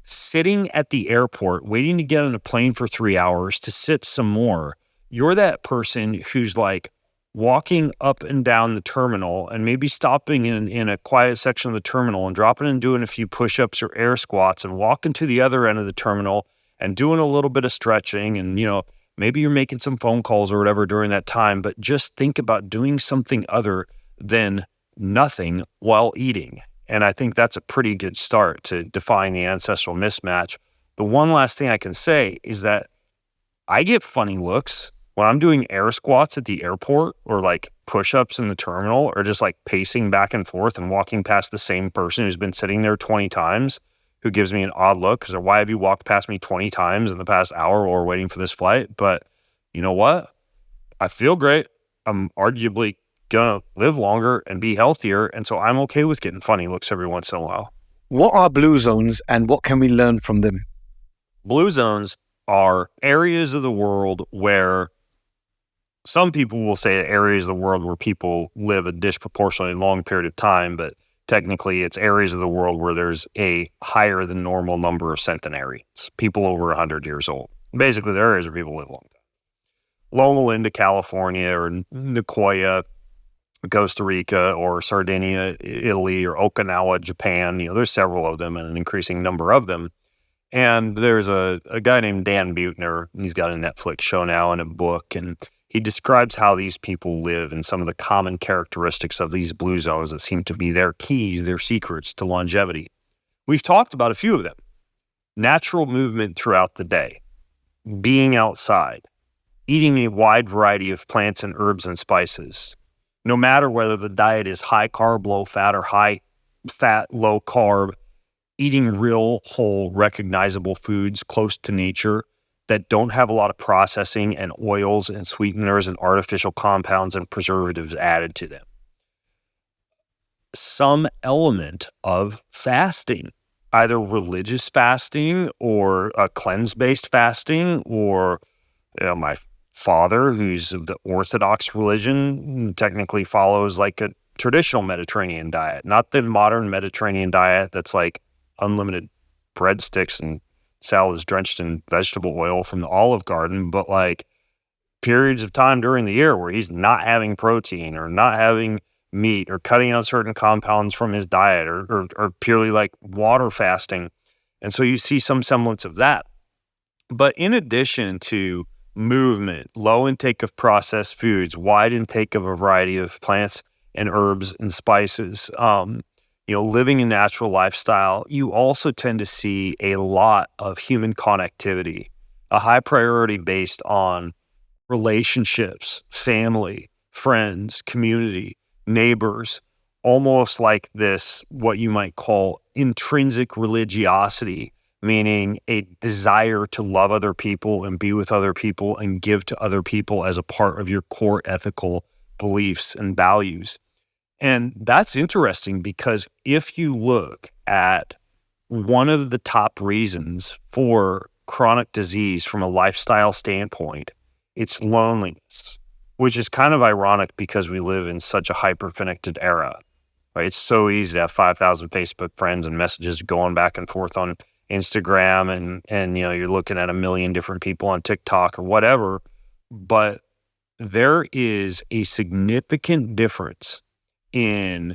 sitting at the airport waiting to get on a plane for 3 hours to sit some more. You're that person who's like walking up and down the terminal and maybe stopping in a quiet section of the terminal and dropping and doing a few push-ups or air squats and walking to the other end of the terminal and doing a little bit of stretching. And, maybe you're making some phone calls or whatever during that time, but just think about doing something other than nothing while eating. And I think that's a pretty good start to defying the ancestral mismatch. The one last thing I can say is that I get funny looks when I'm doing air squats at the airport or like push-ups in the terminal or just like pacing back and forth and walking past the same person who's been sitting there 20 times who gives me an odd look because why have you walked past me 20 times in the past hour while we're waiting for this flight? But you know what? I feel great. I'm arguably going to live longer and be healthier. And so I'm okay with getting funny looks every once in a while. What are blue zones and what can we learn from them? Blue zones are areas of the world where some people will say areas of the world where people live a disproportionately long period of time, but technically it's areas of the world where there's a higher than normal number of centenarians, people over 100 years old. Basically, they're areas where people live a long time. Loma Linda, California, or Nicoya, Costa Rica, or Sardinia, Italy, or Okinawa, Japan. There's several of them and an increasing number of them. And there's a guy named Dan Buettner. He's got a Netflix show now and a book, and he describes how these people live and some of the common characteristics of these blue zones that seem to be their keys, their secrets to longevity. We've talked about a few of them. Natural movement throughout the day, being outside, eating a wide variety of plants and herbs and spices, no matter whether the diet is high carb, low fat, or high fat, low carb, eating real, whole, recognizable foods close to nature that don't have a lot of processing and oils and sweeteners and artificial compounds and preservatives added to them. Some element of fasting, either religious fasting or a cleanse-based fasting, or my father, who's of the Orthodox religion, technically follows like a traditional Mediterranean diet, not the modern Mediterranean diet that's like unlimited breadsticks and salads drenched in vegetable oil from the Olive Garden, but like periods of time during the year where he's not having protein or not having meat or cutting out certain compounds from his diet or purely like water fasting. And so you see some semblance of that. But in addition to movement, low intake of processed foods, wide intake of a variety of plants and herbs and spices, living a natural lifestyle, you also tend to see a lot of human connectivity, a high priority based on relationships, family, friends, community, neighbors, almost like this, what you might call intrinsic religiosity, meaning a desire to love other people and be with other people and give to other people as a part of your core ethical beliefs and values. And that's interesting because if you look at one of the top reasons for chronic disease from a lifestyle standpoint, it's loneliness, which is kind of ironic because we live in such a hyper-connected era, right? It's so easy to have 5,000 Facebook friends and messages going back and forth on Instagram and you're looking at a million different people on TikTok or whatever, but there is a significant difference in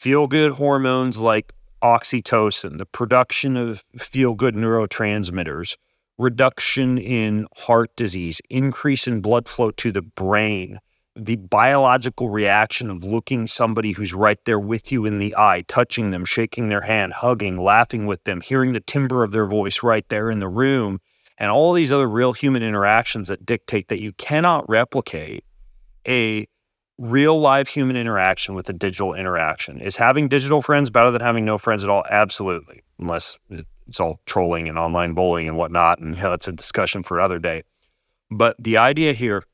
Feel-good hormones like oxytocin, the production of feel-good neurotransmitters, reduction in heart disease, increase in blood flow to the brain, the biological reaction of looking somebody who's right there with you in the eye, touching them, shaking their hand, hugging, laughing with them, hearing the timbre of their voice right there in the room, and all these other real human interactions that dictate that you cannot replicate a real live human interaction with a digital interaction. Is having digital friends better than having no friends at all? Absolutely. Unless it's all trolling and online bullying and whatnot. And that's a discussion for another day. But the idea here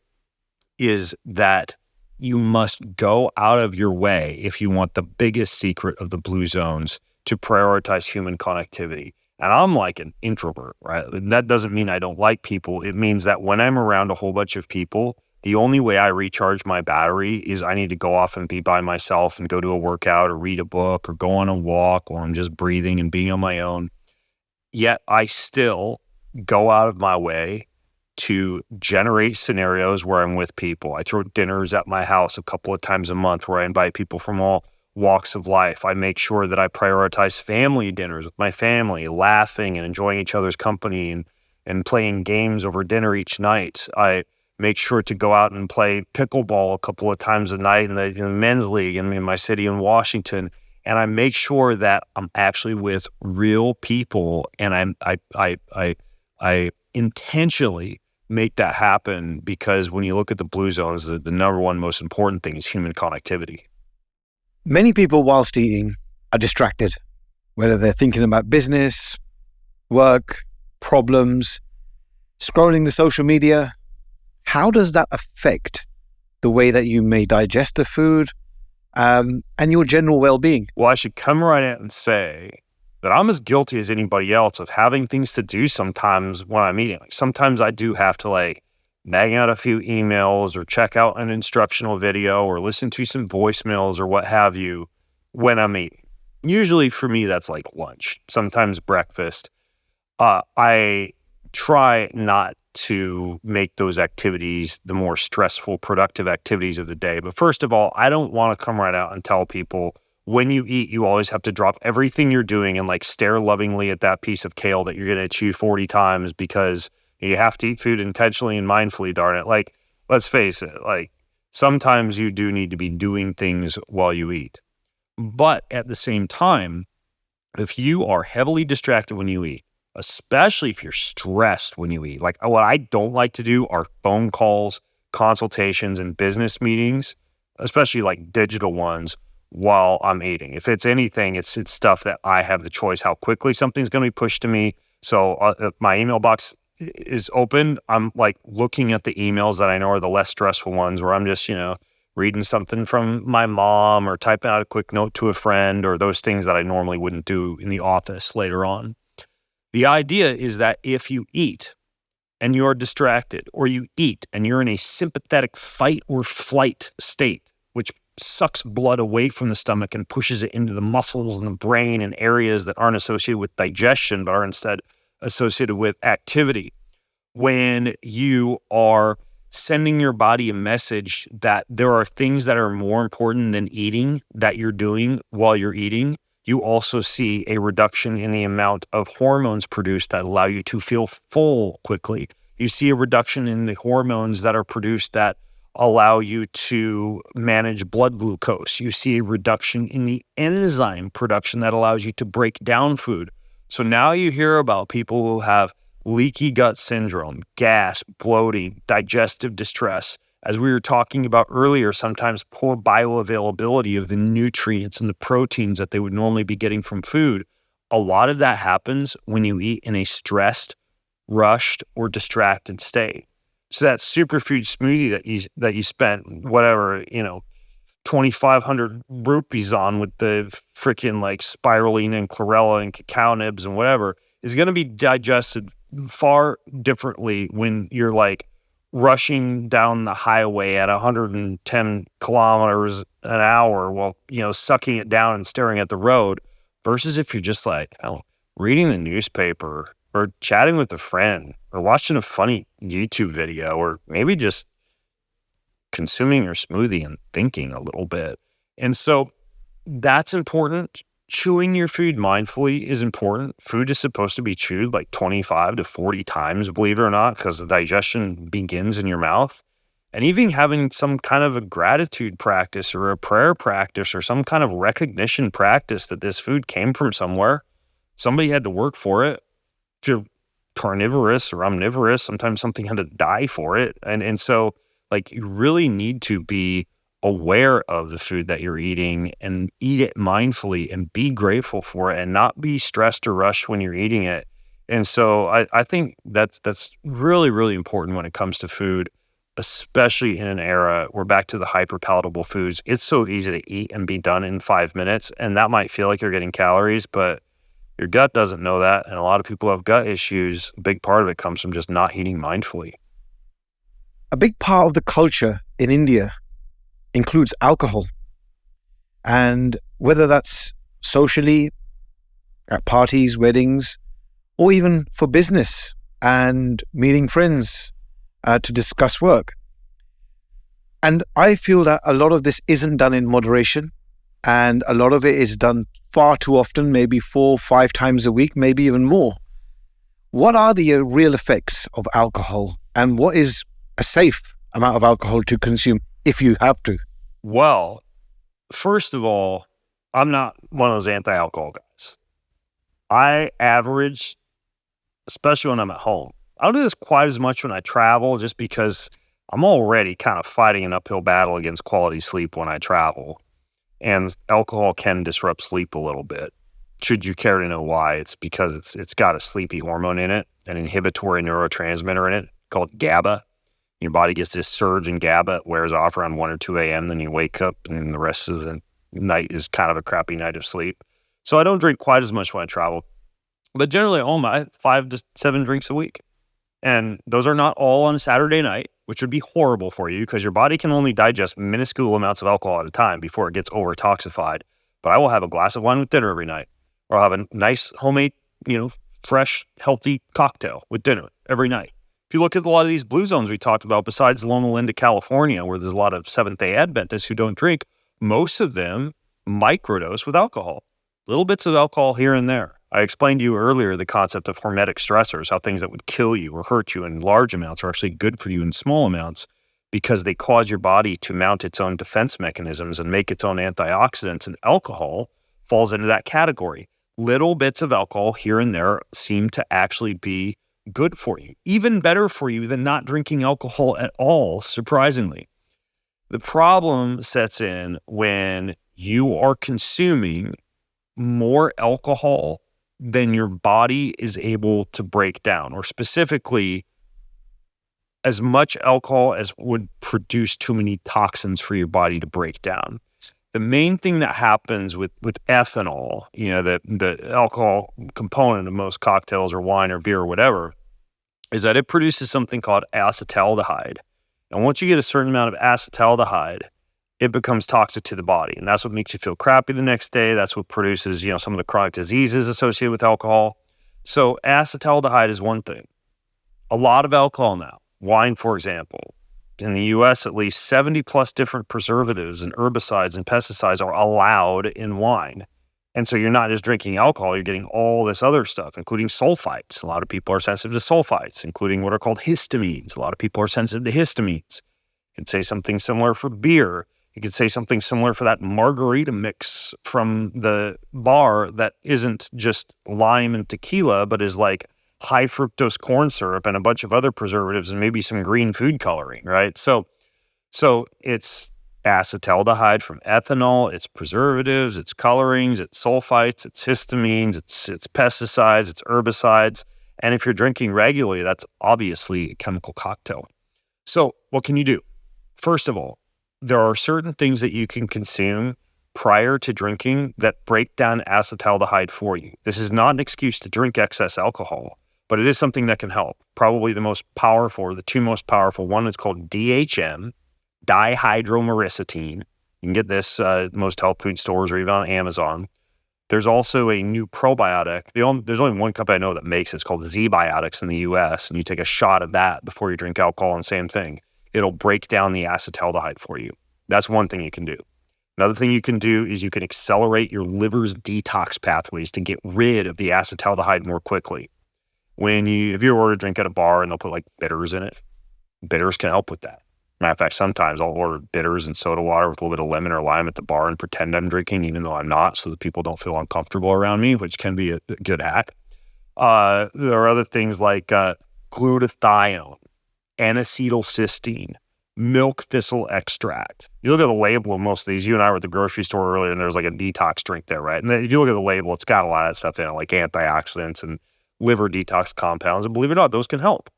is that you must go out of your way if you want the biggest secret of the blue zones to prioritize human connectivity. And I'm like an introvert, right? And that doesn't mean I don't like people. It means that when I'm around a whole bunch of people, the only way I recharge my battery is I need to go off and be by myself and go to a workout or read a book or go on a walk while I'm just breathing and being on my own. Yet I still go out of my way to generate scenarios where I'm with people. I throw dinners at my house a couple of times a month where I invite people from all walks of life. I make sure that I prioritize family dinners with my family, laughing and enjoying each other's company and playing games over dinner each night. I make sure to go out and play pickleball a couple of times a night in the men's league in my city in Washington. And I make sure that I'm actually with real people, and I intentionally make that happen, because when you look at the blue zones, the number one most important thing is human connectivity. Many people, whilst eating, are distracted, whether they're thinking about business, work, problems, scrolling the social media. How does that affect the way that you may digest the food and your general well-being? Well, I should come right out and say that I'm as guilty as anybody else of having things to do sometimes when I'm eating. Like sometimes I do have to bang out a few emails or check out an instructional video or listen to some voicemails or what have you when I'm eating. Usually for me, that's like lunch, sometimes breakfast. I try not to make those activities the more stressful, productive activities of the day. But first of all, I don't want to come right out and tell people when you eat, you always have to drop everything you're doing and stare lovingly at that piece of kale that you're going to chew 40 times because you have to eat food intentionally and mindfully, darn it. Let's face it, sometimes you do need to be doing things while you eat. But at the same time, if you are heavily distracted when you eat, especially if you're stressed when you eat, what I don't like to do are phone calls, consultations, and business meetings, especially digital ones, while I'm eating. If it's anything, it's stuff that I have the choice how quickly something's going to be pushed to me. So if my email box is open, I'm looking at the emails that I know are the less stressful ones, where I'm just, reading something from my mom or typing out a quick note to a friend, or those things that I normally wouldn't do in the office later on. The idea is that if you eat and you're distracted, or you eat and you're in a sympathetic fight or flight state, which sucks blood away from the stomach and pushes it into the muscles and the brain and areas that aren't associated with digestion, but are instead associated with activity. When you are sending your body a message that there are things that are more important than eating that you're doing while you're eating, you also see a reduction in the amount of hormones produced that allow you to feel full quickly. You see a reduction in the hormones that are produced that allow you to manage blood glucose. You see a reduction in the enzyme production that allows you to break down food. So now you hear about people who have leaky gut syndrome, gas, bloating, digestive distress. As we were talking about earlier, sometimes poor bioavailability of the nutrients and the proteins that they would normally be getting from food. A lot of that happens when you eat in a stressed, rushed, or distracted state. So that superfood smoothie that you spent whatever, 2,500 rupees on with the freaking spirulina and chlorella and cacao nibs and whatever is going to be digested far differently when you're rushing down the highway at 110 kilometers an hour while, sucking it down and staring at the road, versus if you're just reading the newspaper or chatting with a friend or watching a funny YouTube video, or maybe just consuming your smoothie and thinking a little bit. And so that's important. Chewing your food mindfully is important. Food is supposed to be chewed like 25 to 40 times, believe it or not, because the digestion begins in your mouth. And even having some kind of a gratitude practice or a prayer practice or some kind of recognition practice that this food came from somewhere. Somebody had to work for it. If you're carnivorous or omnivorous, sometimes something had to die for it. And so like you really need to be aware of the food that you're eating and eat it mindfully and be grateful for it and not be stressed or rushed when you're eating it. And so I think that's really, really important when it comes to food, especially in an era, we're back to the hyper palatable foods. It's so easy to eat and be done in 5 minutes. And that might feel like you're getting calories, but your gut doesn't know that. And a lot of people have gut issues. A big part of it comes from just not eating mindfully. A big part of the culture in India includes alcohol. And whether that's socially, at parties, weddings, or even for business and meeting friends to discuss work. And I feel that a lot of this isn't done in moderation, and a lot of it is done far too often, maybe 4 or 5 times a week, maybe even more. What are the real effects of alcohol, and what is a safe amount of alcohol to consume if you have to? Well, first of all, I'm not one of those anti-alcohol guys. I average, especially when I'm at home. I don't do this quite as much when I travel just because I'm already kind of fighting an uphill battle against quality sleep when I travel. And alcohol can disrupt sleep a little bit. Should you care to know why? It's because it's got a sleepy hormone in it, an inhibitory neurotransmitter in it called GABA. Your body gets this surge in GABA, it wears off around 1 or 2 a.m., then you wake up and the rest of the night is kind of a crappy night of sleep. So I don't drink quite as much when I travel. But generally at home, I have 5 to 7 drinks a week. And those are not all on a Saturday night, which would be horrible for you because your body can only digest minuscule amounts of alcohol at a time before it gets over-toxified. But I will have a glass of wine with dinner every night, or I'll have a nice homemade, fresh, healthy cocktail with dinner every night. If you look at a lot of these blue zones we talked about, besides Loma Linda, California, where there's a lot of Seventh-day Adventists who don't drink, most of them microdose with alcohol. Little bits of alcohol here and there. I explained to you earlier the concept of hormetic stressors, how things that would kill you or hurt you in large amounts are actually good for you in small amounts because they cause your body to mount its own defense mechanisms and make its own antioxidants, and alcohol falls into that category. Little bits of alcohol here and there seem to actually be good for you, even better for you than not drinking alcohol at all, surprisingly. The problem sets in when you are consuming more alcohol than your body is able to break down, or specifically as much alcohol as would produce too many toxins for your body to break down. The main thing that happens with ethanol, the alcohol component of most cocktails or wine or beer or whatever, is that it produces something called acetaldehyde. And once you get a certain amount of acetaldehyde, it becomes toxic to the body. And that's what makes you feel crappy the next day. That's what produces, some of the chronic diseases associated with alcohol. So acetaldehyde is one thing. A lot of alcohol now, wine, for example, in the US, at least 70 plus different preservatives and herbicides and pesticides are allowed in wine. And so you're not just drinking alcohol, you're getting all this other stuff, including sulfites. A lot of people are sensitive to sulfites, including what are called histamines. A lot of people are sensitive to histamines. You could say something similar for beer. You could say something similar for that margarita mix from the bar that isn't just lime and tequila, but is like high fructose corn syrup and a bunch of other preservatives and maybe some green food coloring, right? So it's acetaldehyde from ethanol, it's preservatives, it's colorings, it's sulfites, it's histamines, it's pesticides, it's herbicides. And if you're drinking regularly, that's obviously a chemical cocktail. So what can you do? First of all, there are certain things that you can consume prior to drinking that break down acetaldehyde for you. This is not an excuse to drink excess alcohol, but it is something that can help. Probably the most powerful, or the two most powerful, one is called DHM, dihydromericetine. You can get this at most health food stores or even on Amazon. There's also a new probiotic. There's only one company I know that makes it. It's called Z-Biotics in the US, and you take a shot of that before you drink alcohol, and same thing. It'll break down the acetaldehyde for you. That's one thing you can do. Another thing you can do is you can accelerate your liver's detox pathways to get rid of the acetaldehyde more quickly. If you order a drink at a bar and they'll put like bitters in it, bitters can help with that. Matter of fact, sometimes I'll order bitters and soda water with a little bit of lemon or lime at the bar and pretend I'm drinking, even though I'm not, so that people don't feel uncomfortable around me, which can be a good hack. There are other things like glutathione, N-acetylcysteine, milk thistle extract. You look at the label of most of these. You and I were at the grocery store earlier, and there's like a detox drink there, right? And then if you look at the label, it's got a lot of stuff in it, like antioxidants and liver detox compounds. And believe it or not, those can help.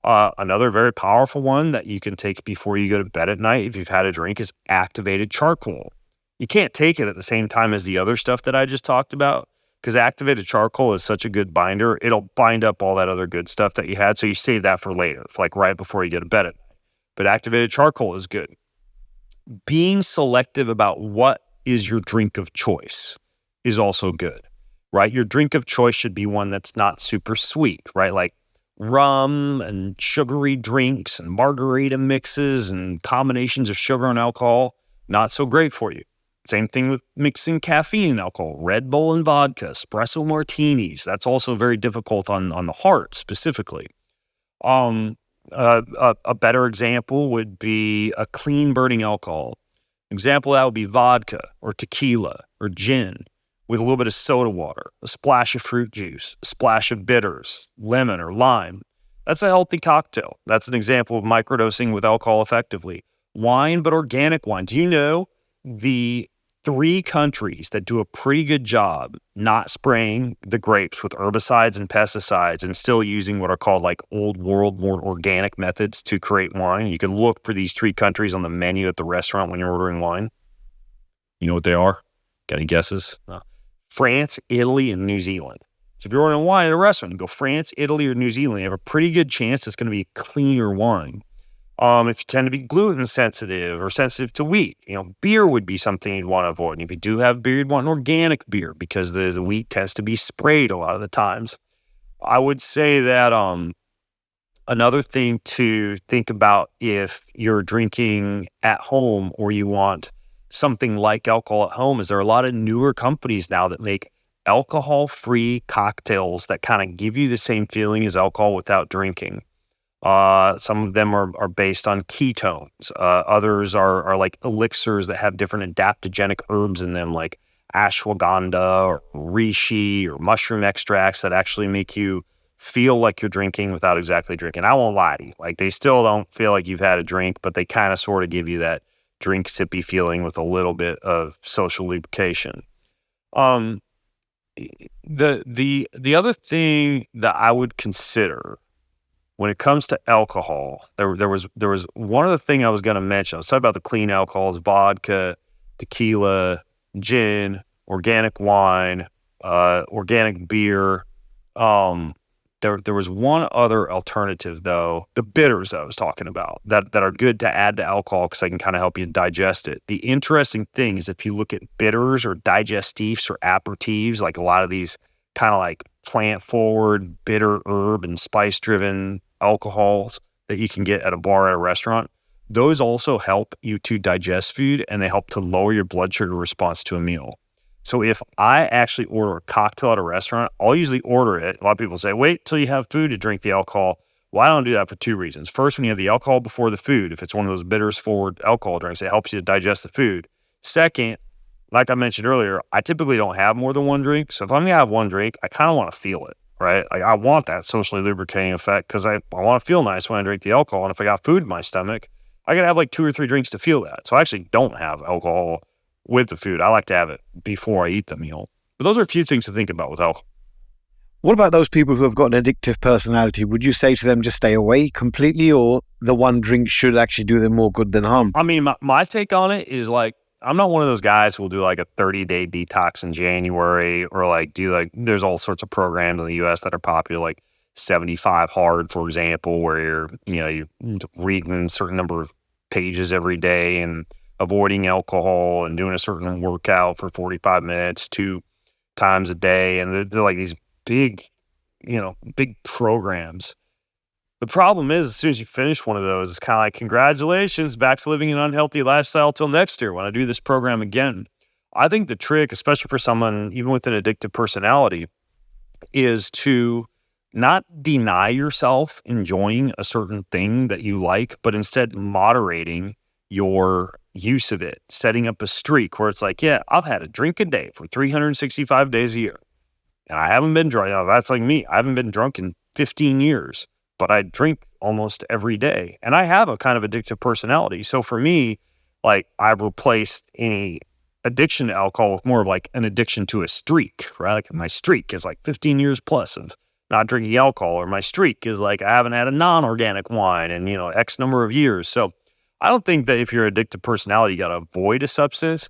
Another very powerful one that you can take before you go to bed at night, if you've had a drink, is activated charcoal. You can't take it at the same time as the other stuff that I just talked about, because activated charcoal is such a good binder. It'll bind up all that other good stuff that you had. So you save that for later, like right before you go to bed at night. But activated charcoal is good. Being selective about what is your drink of choice is also good, right? Your drink of choice should be one that's not super sweet, right? Like rum and sugary drinks and margarita mixes and combinations of sugar and alcohol, not so great for you. Same thing with mixing caffeine and alcohol, Red Bull and vodka, espresso martinis. That's also very difficult on the heart specifically. A better example would be a clean burning alcohol. Example of that would be vodka or tequila or gin with a little bit of soda water, a splash of fruit juice, a splash of bitters, lemon or lime. That's a healthy cocktail. That's an example of microdosing with alcohol effectively. Wine, but organic wine. Do you know the 3 countries that do a pretty good job not spraying the grapes with herbicides and pesticides and still using what are called like old world, more organic methods to create wine? You can look for these 3 countries on the menu at the restaurant when you're ordering wine. You know what they are? Got any guesses? No. France, Italy, and New Zealand. So if you're ordering wine at a restaurant, you go France, Italy, or New Zealand, you have a pretty good chance it's going to be cleaner wine. If you tend to be gluten sensitive or sensitive to wheat, beer would be something you'd want to avoid. And if you do have beer, you'd want an organic beer because the wheat tends to be sprayed a lot of the times. I would say that another thing to think about if you're drinking at home or you want something like alcohol at home is there are a lot of newer companies now that make alcohol-free cocktails that kind of give you the same feeling as alcohol without drinking. Some of them are based on ketones. Others are like elixirs that have different adaptogenic herbs in them, like ashwagandha or reishi or mushroom extracts that actually make you feel like you're drinking without exactly drinking. I won't lie to you. Like, they still don't feel like you've had a drink, but they kind of sort of give you that drink sippy feeling with a little bit of social lubrication. The other thing that I would consider when it comes to alcohol, there was one other thing I was going to mention. I was talking about the clean alcohols: vodka, tequila, gin, organic wine, organic beer. There was one other alternative, though, the bitters I was talking about that are good to add to alcohol because they can kind of help you digest it. The interesting thing is if you look at bitters or digestifs or aperitifs, like a lot of these kind of like plant-forward, bitter herb and spice-driven alcohols that you can get at a bar at a restaurant, those also help you to digest food and they help to lower your blood sugar response to a meal. So if I actually order a cocktail at a restaurant, I'll usually order it. A lot of people say, wait till you have food to drink the alcohol. Well, I don't do that for 2 reasons. First, when you have the alcohol before the food, if it's one of those bitters-forward alcohol drinks, it helps you to digest the food. Second, like I mentioned earlier, I typically don't have more than one drink. So if I'm going to have one drink, I kind of want to feel it, right? Like, I want that socially lubricating effect because I want to feel nice when I drink the alcohol. And if I got food in my stomach, I got to have like 2 or 3 drinks to feel that. So I actually don't have alcohol with the food. I like to have it before I eat the meal. But those are a few things to think about with alcohol. What about those people who have got an addictive personality? Would you say to them just stay away completely, or the one drink should actually do them more good than harm? I mean, my take on it is like, I'm not one of those guys who will do like a 30-day detox in January or like do like, there's all sorts of programs in the US that are popular, like 75 hard, for example, where you're reading a certain number of pages every day and avoiding alcohol and doing a certain workout for 45 minutes 2 times a day. And they're like these big programs. The problem is, as soon as you finish one of those, it's kind of like, congratulations, back to living an unhealthy lifestyle till next year when I do this program again. I think the trick, especially for someone even with an addictive personality, is to not deny yourself enjoying a certain thing that you like, but instead moderating your use of it, setting up a streak where it's like, yeah, I've had a drink a day for 365 days a year. And I haven't been drunk. Now, that's like me. I haven't been drunk in 15 years, but I drink almost every day. And I have a kind of addictive personality. So for me, like, I've replaced any addiction to alcohol with more of like an addiction to a streak, right? Like my streak is like 15 years plus of not drinking alcohol, or my streak is like I haven't had a non-organic wine in, X number of years. So I don't think that if you're an addictive personality, you got to avoid a substance,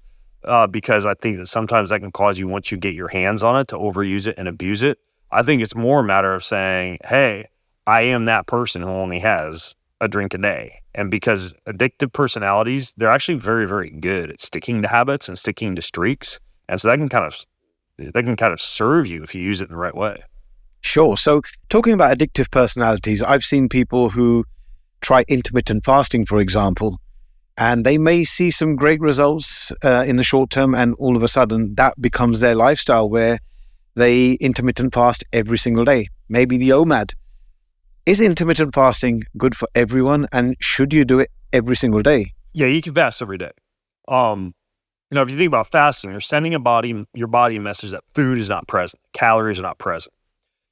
because I think that sometimes that can cause you, once you get your hands on it, to overuse it and abuse it. I think it's more a matter of saying, hey, I am that person who only has a drink a day. And because addictive personalities, they're actually very, very good at sticking to habits and sticking to streaks. And so that can kind of serve you if you use it in the right way. Sure. So talking about addictive personalities, I've seen people who try intermittent fasting, for example, and they may see some great results in the short term, and all of a sudden that becomes their lifestyle where they intermittent fast every single day, maybe the OMAD. Is intermittent fasting good for everyone, and should you do it every single day? Yeah, you can fast every day. If you think about fasting, you're sending your body a message that food is not present, calories are not present.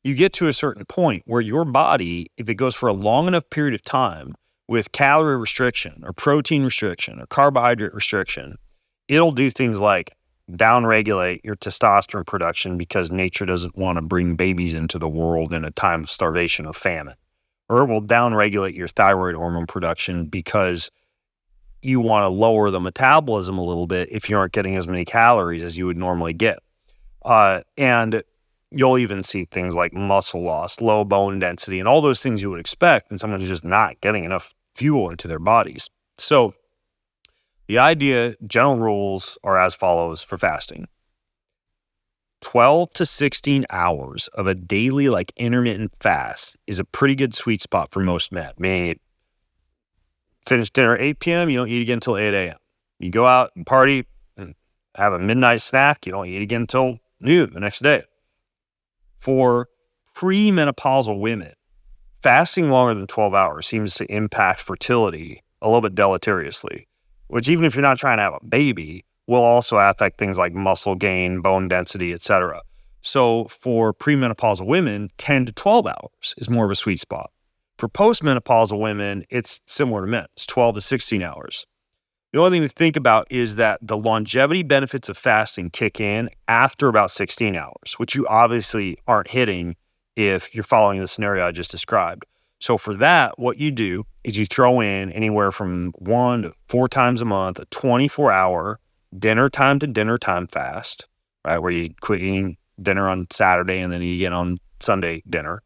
You get to a certain point where your body, if it goes for a long enough period of time with calorie restriction or protein restriction or carbohydrate restriction, it'll do things like downregulate your testosterone production because nature doesn't want to bring babies into the world in a time of starvation or famine. Or it will downregulate your thyroid hormone production because you want to lower the metabolism a little bit if you aren't getting as many calories as you would normally get. And you'll even see things like muscle loss, low bone density, and all those things you would expect when someone's just not getting enough fuel into their bodies. So the idea, general rules are as follows for fasting. 12 to 16 hours of a daily, like, intermittent fast is a pretty good sweet spot for most men. Meaning, finish dinner at 8 p.m., you don't eat again until 8 a.m. You go out and party and have a midnight snack, you don't eat again until noon the next day. For premenopausal women, fasting longer than 12 hours seems to impact fertility a little bit deleteriously, which, even if you're not trying to have a baby, will also affect things like muscle gain, bone density, etc. So for premenopausal women, 10 to 12 hours is more of a sweet spot. For postmenopausal women, it's similar to men. It's 12 to 16 hours. The only thing to think about is that the longevity benefits of fasting kick in after about 16 hours, which you obviously aren't hitting if you're following the scenario I just described. So for that, what you do is you throw in anywhere from 1 to 4 times a month, a 24-hour dinner time to dinner time fast, right? Where you quit eating dinner on Saturday and then you get on Sunday dinner.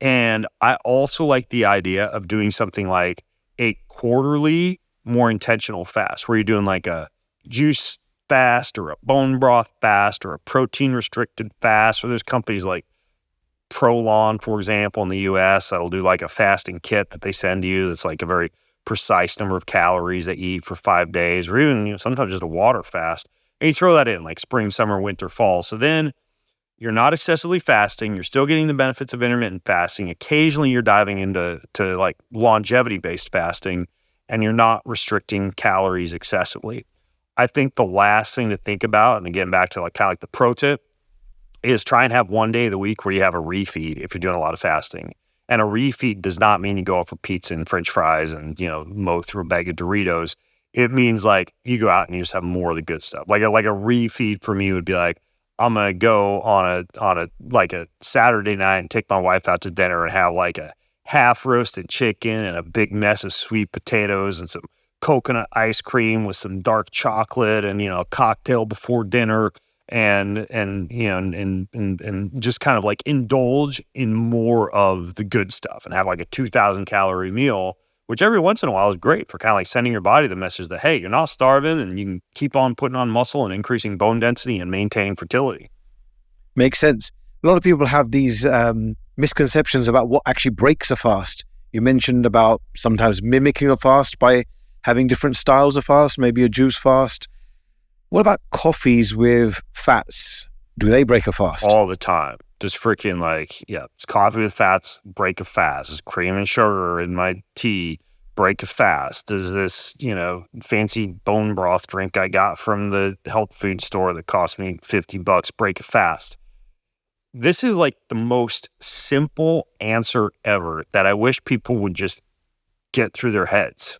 And I also like the idea of doing something like a quarterly, more intentional fast, where you're doing like a juice fast or a bone broth fast or a protein restricted fast. So there's companies like Prolon, for example, in the US, that'll do like a fasting kit that they send you. That's like a very precise number of calories that you eat for 5 days, or even, sometimes just a water fast. And you throw that in like spring, summer, winter, fall. So then you're not excessively fasting. You're still getting the benefits of intermittent fasting. Occasionally you're diving into like longevity-based fasting, and you're not restricting calories excessively. I think the last thing to think about, and again, back to like kind of like the pro tip, is try and have one day of the week where you have a refeed if you're doing a lot of fasting. And a refeed does not mean you go out for pizza and French fries and, mow through a bag of Doritos. It means like you go out and you just have more of the good stuff. Like a refeed for me would be like, I'm gonna go on a Saturday night and take my wife out to dinner and have like a half roasted chicken and a big mess of sweet potatoes and some coconut ice cream with some dark chocolate and, a cocktail before dinner. And just kind of like indulge in more of the good stuff and have like a 2,000 calorie meal, which every once in a while is great for kind of like sending your body the message that, hey, you're not starving and you can keep on putting on muscle and increasing bone density and maintaining fertility. Makes sense. A lot of people have these misconceptions about what actually breaks a fast. You mentioned about sometimes mimicking a fast by having different styles of fast, maybe a juice fast. What about coffees with fats? Do they break a fast? All the time. Just freaking it's coffee with fats, break a fast. There's cream and sugar in my tea, break a fast. There's this, fancy bone broth drink I got from the health food store that cost me $50, break a fast. This is like the most simple answer ever that I wish people would just get through their heads.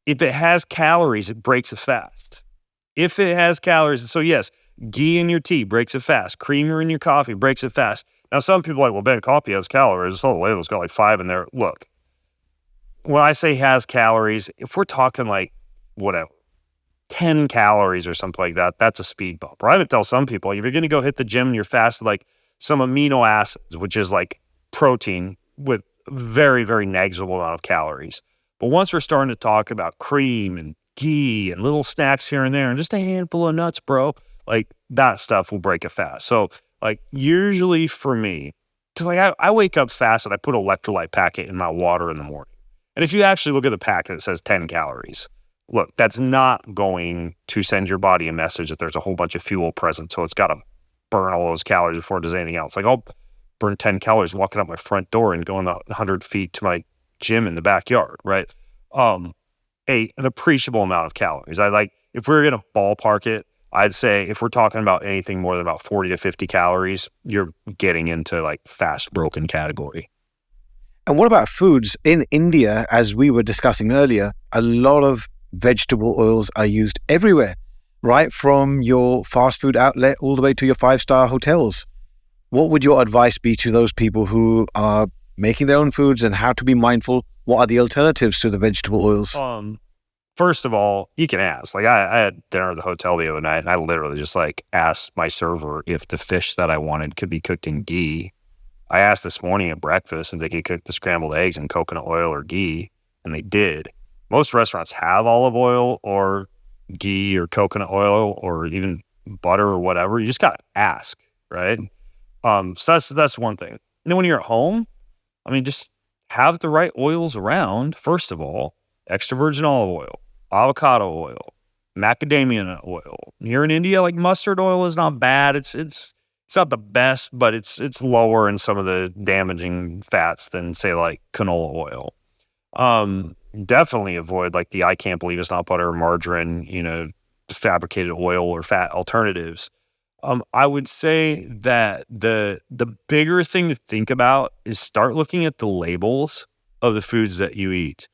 If it has calories, it breaks a fast. If it has calories, so yes, ghee in your tea breaks it fast. Creamer in your coffee breaks it fast. Now, some people are like, well, Ben, coffee has calories. So the label's got like 5 in there. Look, when I say has calories, if we're talking like, 10 calories or something like that, that's a speed bump. Or I would tell some people, if you're going to go hit the gym and you're fasting like some amino acids, which is like protein with very, very negligible amount of calories. But once we're starting to talk about cream and ghee and little snacks here and there and just a handful of nuts, bro, like that stuff will break a fast. So like usually for me, because like I wake up fast and I put an electrolyte packet in my water in the morning. And if you actually look at the packet, it says 10 calories. Look, that's not going to send your body a message that there's a whole bunch of fuel present. So it's got to burn all those calories before it does anything else. Like I'll burn 10 calories walking out my front door and going 100 feet to my gym in the backyard, right? An appreciable amount of calories. If we were going to ballpark it, I'd say if we're talking about anything more than about 40 to 50 calories, you're getting into like fast broken category. And what about foods? In India, as we were discussing earlier, a lot of vegetable oils are used everywhere, right? From your fast food outlet all the way to your 5-star hotels. What would your advice be to those people who are making their own foods and how to be mindful? What are the alternatives to the vegetable oils? First of all, you can ask. Like I had dinner at the hotel the other night and I literally just asked my server if the fish that I wanted could be cooked in ghee. I asked this morning at breakfast if they could cook the scrambled eggs in coconut oil or ghee, and they did. Most restaurants have olive oil or ghee or coconut oil or even butter or whatever. You just got to ask, right? So that's one thing. And then when you're at home, just have the right oils around. First of all, extra virgin olive oil, avocado oil, macadamia nut oil. Here in India, like mustard oil is not bad. It's not the best, but it's lower in some of the damaging fats than say like canola oil. Definitely avoid like the I can't believe it's not butter or margarine, fabricated oil or fat alternatives. I would say that the bigger thing to think about is start looking at the labels of the foods that you eat.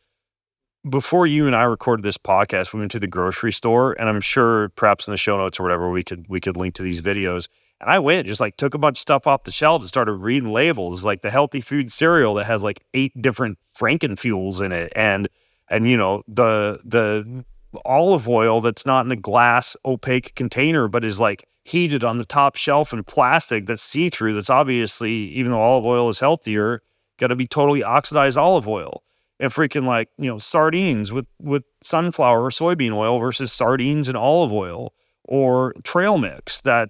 Before you and I recorded this podcast, we went to the grocery store, and I'm sure perhaps in the show notes or whatever, we could link to these videos. And I went, just took a bunch of stuff off the shelves and started reading labels, like the healthy food cereal that has 8 different Frankenfuels in it, and the olive oil that's not in a glass opaque container, but is heated on the top shelf in plastic that's see-through. That's obviously, even though olive oil is healthier, got to be totally oxidized olive oil. And freaking sardines with sunflower or soybean oil versus sardines and olive oil. Or trail mix that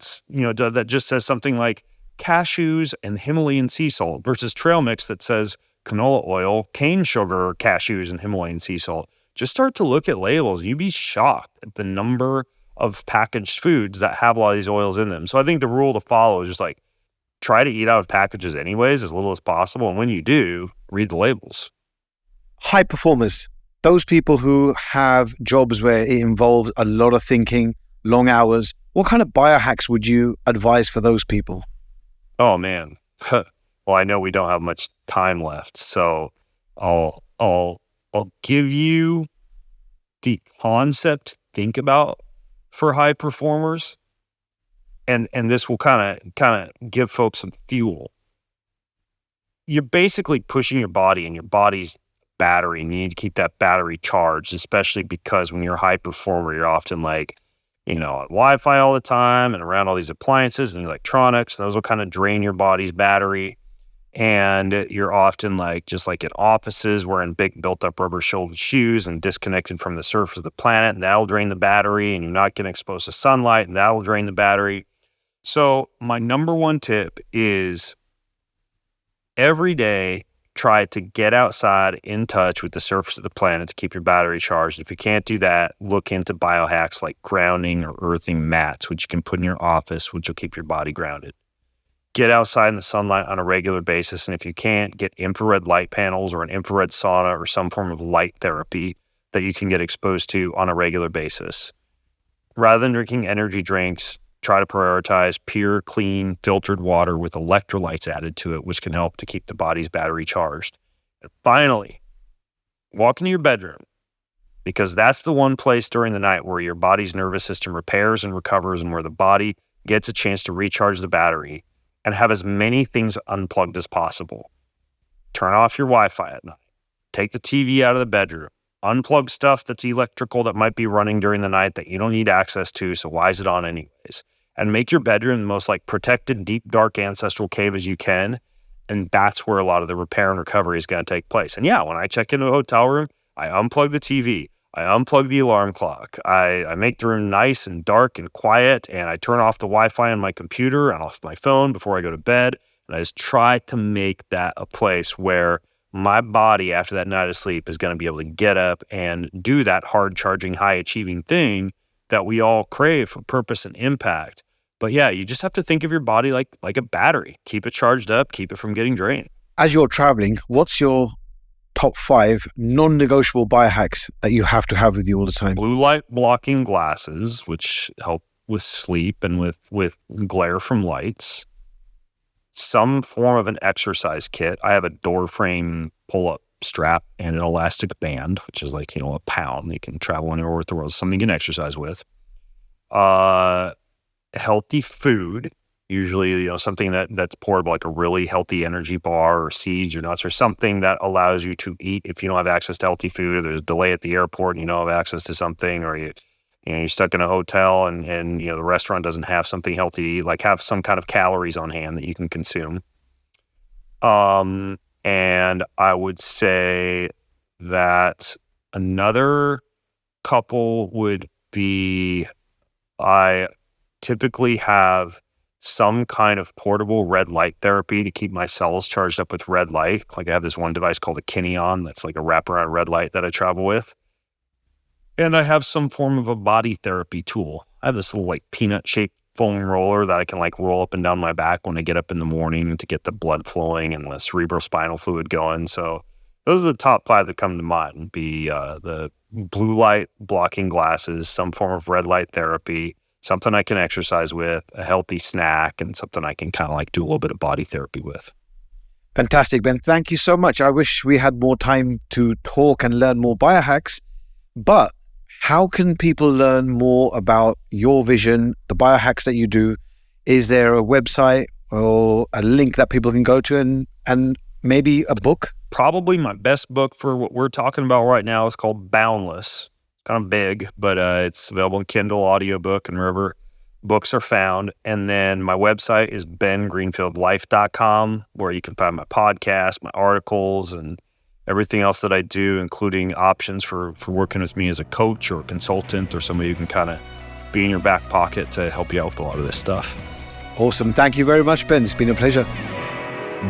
just says something like cashews and Himalayan sea salt versus trail mix that says canola oil, cane sugar, cashews, and Himalayan sea salt. Just start to look at labels. You'd be shocked at the number of packaged foods that have a lot of these oils in them. So I think the rule to follow is just try to eat out of packages anyways, as little as possible. And when you do, read the labels. High performers, those people who have jobs where it involves a lot of thinking, long hours. What kind of biohacks would you advise for those people? Oh man. Well, I know we don't have much time left, so I'll give you the concept to think about for high performers, and this will kind of give folks some fuel. You're basically pushing your body, and your body's battery, and you need to keep that battery charged, especially because when you're a high performer, you're often on Wi-Fi all the time and around all these appliances and electronics. Those will kind of drain your body's battery. And you're often just in offices wearing big built-up rubber-soled shoes and disconnected from the surface of the planet, and that'll drain the battery, and you're not getting exposed to sunlight, and that'll drain the battery. So my number one tip is every day try to get outside in touch with the surface of the planet to keep your battery charged. If you can't do that, look into biohacks like grounding or earthing mats, which you can put in your office, which will keep your body grounded. Get outside in the sunlight on a regular basis. And if you can't, get infrared light panels or an infrared sauna or some form of light therapy that you can get exposed to on a regular basis. Rather than drinking energy drinks, try to prioritize pure, clean, filtered water with electrolytes added to it, which can help to keep the body's battery charged. And finally, walk into your bedroom, because that's the one place during the night where your body's nervous system repairs and recovers and where the body gets a chance to recharge the battery, and have as many things unplugged as possible. Turn off your Wi-Fi at night. Take the TV out of the bedroom. Unplug stuff that's electrical that might be running during the night that you don't need access to, so why is it on anyways? And make your bedroom the most protected, deep, dark ancestral cave as you can. And that's where a lot of the repair and recovery is going to take place. And yeah, when I check into a hotel room, I unplug the TV. I unplug the alarm clock. I make the room nice and dark and quiet, and I turn off the Wi-Fi on my computer and off my phone before I go to bed. And I just try to make that a place where my body, after that night of sleep, is going to be able to get up and do that hard charging, high achieving thing that we all crave for purpose and impact. But yeah, you just have to think of your body like a battery. Keep it charged up, keep it from getting drained. As you're traveling, what's your top 5 non-negotiable biohacks that you have to have with you all the time? Blue light blocking glasses, which help with sleep and with glare from lights. Some form of an exercise kit. I have a door frame pull-up strap and an elastic band, which is a pound. You can travel anywhere with the world. Something you can exercise with. Healthy food. Usually, something that's portable, like a really healthy energy bar or seeds or nuts or something that allows you to eat if you don't have access to healthy food, or there's a delay at the airport and you don't have access to something, or you're stuck in a hotel and the restaurant doesn't have something healthy to eat. Have some kind of calories on hand that you can consume. And I would say that another couple would be, I typically have some kind of portable red light therapy to keep my cells charged up with red light. I have this one device called a Kineon that's like a wraparound red light that I travel with. And I have some form of a body therapy tool. I have this little peanut-shaped foam roller that I can roll up and down my back when I get up in the morning to get the blood flowing and the cerebrospinal fluid going. So those are the top 5 that come to mind. Would be the blue light blocking glasses, some form of red light therapy, something I can exercise with, a healthy snack, and something I can do a little bit of body therapy with. Fantastic, Ben. Thank you so much. I wish we had more time to talk and learn more biohacks, but how can people learn more about your vision, the biohacks that you do? Is there a website or a link that people can go to and maybe a book? Probably my best book for what we're talking about right now is called Boundless. Kind of big, but it's available in Kindle, audiobook, and wherever books are found. And then my website is bengreenfieldlife.com, where you can find my podcast, my articles, and everything else that I do, including options for working with me as a coach or a consultant or somebody who can be in your back pocket to help you out with a lot of this stuff. Awesome. Thank you very much, Ben. It's been a pleasure.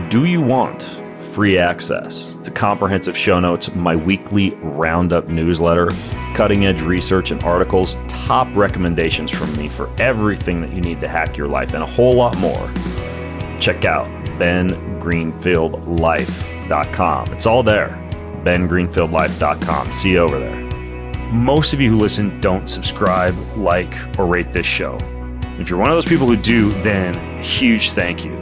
Do you want free access to comprehensive show notes, my weekly roundup newsletter, cutting-edge research and articles, top recommendations from me for everything that you need to hack your life, and a whole lot more? Check out bengreenfieldlife.com. It's all there. bengreenfieldlife.com. See you over there. Most of you who listen don't subscribe, like, or rate this show. If you're one of those people who do, then huge thank you.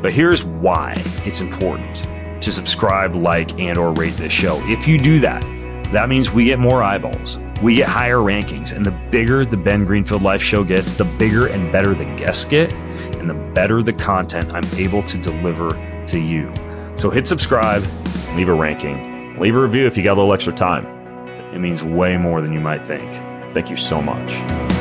But here's why it's important to subscribe, like, and or rate this show. If you do that, that means we get more eyeballs, we get higher rankings, and the bigger the Ben Greenfield Life Show gets, the bigger and better the guests get, and the better the content I'm able to deliver to you. So hit subscribe, leave a ranking, leave a review if you got a little extra time. It means way more than you might think. Thank you so much.